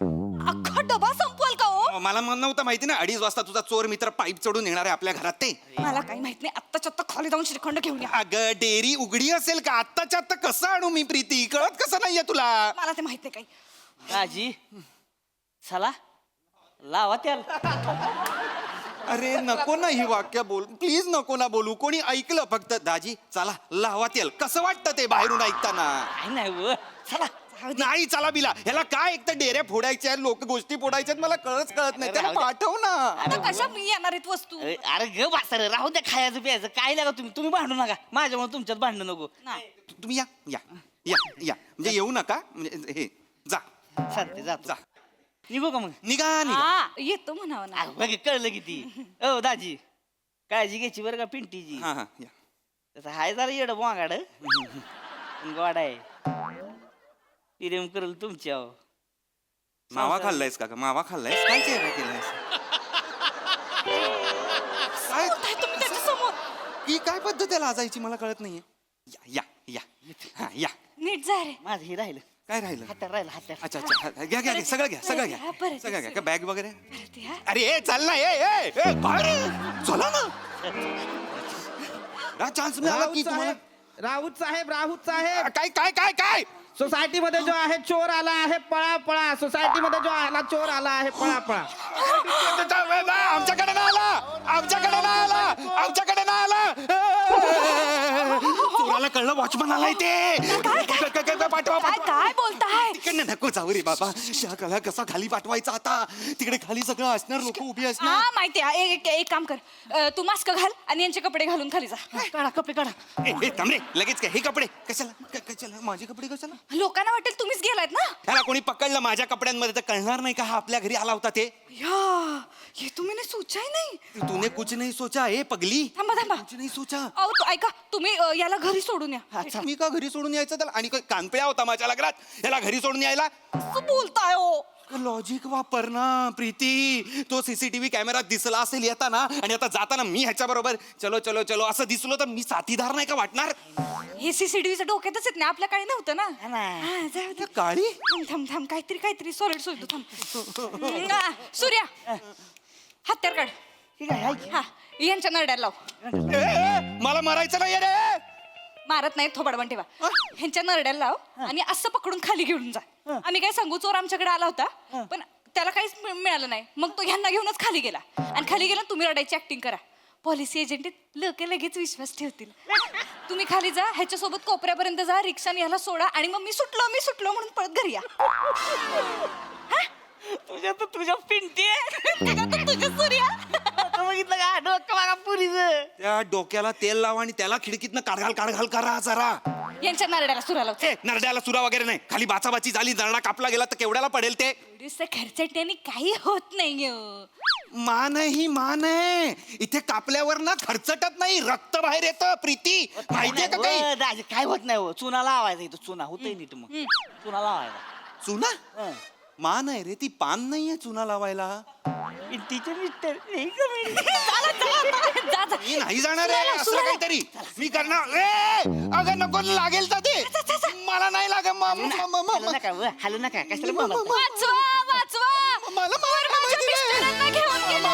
अख्खा डबा संपवाल का हो? मला नव्हतं माहिती ना 2:30 वाजता तुझा चोर मित्र पाईप चढून येणार आहे आपल्या घरात ते. मला काही माहित नाही. आत्ताच्या आत्ता खाली जाऊन श्रीखंड घेऊन या. अगं डेअरी उघडी असेल का? आत्ताच्या आत्ता कसं आणू मी प्रीती? कळत कसं नाहीये तुला? मला ते माहित नाही काही. दाजी चला लावा त्याला. अरे नको ना ही वाक्य बोल प्लीज नको ना बोलू. कोणी ऐकलं फक्त दाजी चला लावा तेल. कसं वाटतं ते बाहेरून ऐकताना? काही नाही व. चला नाही चला बिला ह्याला काय एक तर डेऱ्या फोडायच्या आहेत लोक गोष्टी फोडायच्या आहेत. मला कळत नाही. त्याला पाठव ना. आता कशा मी येणार आहेत वस्तू? अरे ग बासर राहू द्या खायचं प्यायचं काय लागा तुम्ही भांडू नका माझ्यामुळे तुमच्यात भांडण नको. तुम्ही या या या या म्हणजे येऊ नका म्हणजे हे जा चालते जातो जा. निघू का मग? निघा निघा. हा येतो म्हणावं ना. बघ कळलं किती. ओ दाजी काळजी घ्यायची बरं का पिंटीची. हा हा या. तसं हाय जरा येड वागाड गोड आहे. प्रेम करल तुमच्या मावा खाल्लायस का? मावा खाल्लायस? काय चेहरा केलायस? काय तुम्ही त्याच्या समोर ही काय पद्धत आहे लाजायची? मला कळत नाहीये. या या या हा या. नीट जा रे. माझं हे राहिलं काय राहिलं? हातात राहिलं हातात. अच्छा अच्छा घ्या घ्या घ्या सगळं घ्या सगळं घ्या परत सगळं घ्या. काय बॅग वगैरे? परत या. अरे ए चाल ना ए बाहेर चला ना. चान्स मिळाला की तुम्हाला. राऊत साहेब काय काय काय काय? सोसायटी मध्ये जो आहे चोर आला आहे पळा पळा. सोसायटी मध्ये जो आला चोर आला आहे पळा पळा. आमच्याकडे नाही आला. आमच्याकडे नाही आला. आमच्याकडे नाही आला. चोराला कळलं वॉचमन आलाय ते. पाठवा काय काय बोलताय? तिकडे नको जाऊ रे बाबा. त्या कला कसा खाली पाठवायचा आता? तिकडे खाली सगळं असणार लोक उभी असणार. हा माहिती आहे. एक काम कर. तू मास्क घाल आणि यांचे कपडे घालून खाली जा. काढा कपडे काढा. ए थांब रे लगेच काय हे कपडे कशाला? कशाला माझे कपडे कशाला? लोकांना वाटेल तुम्हीच गेलायत ना. त्याला कोणी पकडलं माझ्या कपड्यांमध्ये तर कळणार नाही का हा आपल्या घरी आला होता ते? या ये तुम्ही ने सोचा ही नाही. तूने कुछ नहीं सोचा ए पगली. थांबा थांबा. कुछ नहीं सोचा. अहो ऐका तुम्ही याला घरी सोडून या. मी का घरी सोडून यायचं त्याला? आणि कानपिळा होता माझ्या लग्नात याला घरी सोडून यायला? असं बोलताय हो. लॉजिक वापर ना प्रीती. तो सीसीटीव्ही कॅमेरात दिसला असेल येताना आणि आता जाताना मी ह्याच्या बरोबर चलो चलो चलो असं दिसलो तर मी साथीदार नाही का वाटणार? हे सीसीटीव्हीच्या डोक्यातच येत नाही. आपल्या काळी नव्हतं ना. हा, जाऊ दे. काळी थांब थांब काहीतरी सॉलिड सोडतो थांब. सूर्या हत्यार काढ. ठीक आहे हा यांच्या नरड्याला लाव. मला मारायचं नाही रे. मारत नाही थोबाडवण ठेवा. ह्यांच्या नरड्याला लाव आणि असं पकडून खाली घेऊन जा. आम्ही काय सांगू चोर आमच्याकडे आला होता पण त्याला काहीच मिळालं नाही. मग तो ह्यांना घेऊनच खाली गेला आणि खाली गेला तुम्ही रडायची ऍक्टिंग करा. पॉलिसी एजंट लोक लगेच विश्वास ठेवतील. तुम्ही खाली जा ह्याच्यासोबत कोपऱ्यापर्यंत जा रिक्षाने ह्याला सोडा आणि मग मी सुटलो म्हणून पळत घरी या. तुझ्या पिंटी तुझ्या सूर्या बघितलं का डोकं बघा पुरीचं. त्या डोक्याला तेल लावा आणि त्याला खिडकीतनं काढघाल करा जरा. यांच्या नरड्याला सुरा लाव. नरड्याला सुरा वगैरे नाही. खाली बाचाबाची झाली नरडा कापला गेला तर केवढ्याला पडेल ते? खर्चाट्याने काही होत नाही. मान आहे ही मान आहे. इथे कापल्यावर ना खर्चटत नाही, रक्त बाहेर येतं. प्रीती माहितीये का काही? राज काय होत नाही हो चुना लावायचा इथं चुना होतंय नीट मग चुना लावायचा चुना मान आहे रे, ती पान नाहीये चुना लावायला. तिचे मिस्टर नाही का मी? मी नाही जाणार आहे असं काहीतरी मी करणार. अगं नको लागेल तर ते मला नाही लागत. हलू नका व, हलू नका कशाला बोलत? वाचवा वाचवा मला माझ्या मिस्टरांना घेऊन गेला.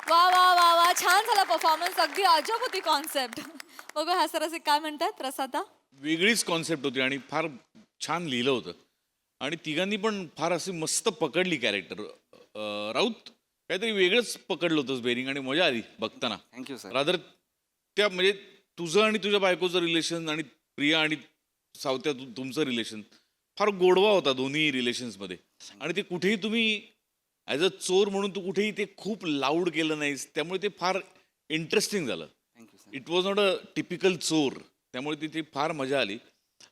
वा वा वा वा छान झाला परफॉर्मन्स अगदी अजब होती कॉन्सेप्ट. बघू ह्या सरांचे काय म्हणतात रसादा. वेगळीच कॉन्सेप्ट होती आणि फार छान लिहिलं होतं आणि तिघांनी पण फार अशी मस्त पकडली कॅरेक्टर. राऊत काहीतरी वेगळंच पकडलं होतंस बेरिंग आणि मजा आली बघताना. Thank you sir. रादर त्या म्हणजे तुझं आणि तुझ्या बायकोचं रिलेशन आणि प्रिया आणि सावत्या तुमचं रिलेशन फार गोडवा होता दोन्ही रिलेशन्समध्ये. आणि ते कुठेही तुम्ही ॲज अ चोर म्हणून तू कुठेही ते खूप लाऊड केलं नाहीस, त्यामुळे ते फार इंटरेस्टिंग झालं. Thank you sir. It was not a typical चोर, त्यामुळे तिथे फार मजा आली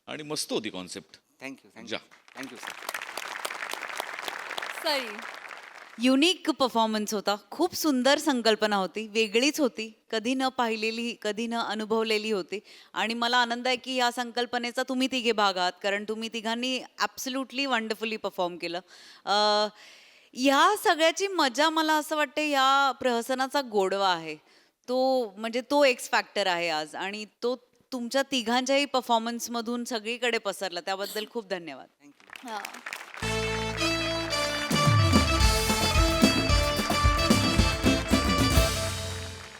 आणि मस्त होती कॉन्सेप्ट. थँक्यू जा. Thank you sir. Sai unique performance होता. खूप सुंदर संकल्पना होती, वेगळीच होती, कधी न पाहिलेली, कधी न अनुभवलेली होती. आणि मला आनंद आहे की या संकल्पनेचा तुम्ही तिघे भाग आहात, कारण तुम्ही तिघांनी ॲब्सल्युटली वंडरफुली परफॉर्म केलं. ह्या सगळ्याची मजा मला असं वाटतं या प्रहसनाचा गोडवा आहे तो, म्हणजे तो एक्स फॅक्टर आहे आज, आणि तो तुमच्या तिघांच्याही परफॉर्मन्समधून सगळीकडे पसरला. त्याबद्दल खूप धन्यवाद. हा.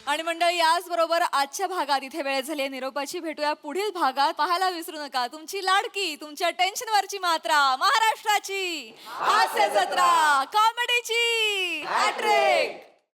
आणि मंडळी याचबरोबर आजच्या भागात इथे वेळ झाली निरोपाची. भेटूया पुढील भागात. पाहायला विसरू नका तुमची लाडकी, तुमच्या टेन्शनवरची मात्रा, महाराष्ट्राची हास्य जत्रा, कॉमेडीची हॅट्रिक.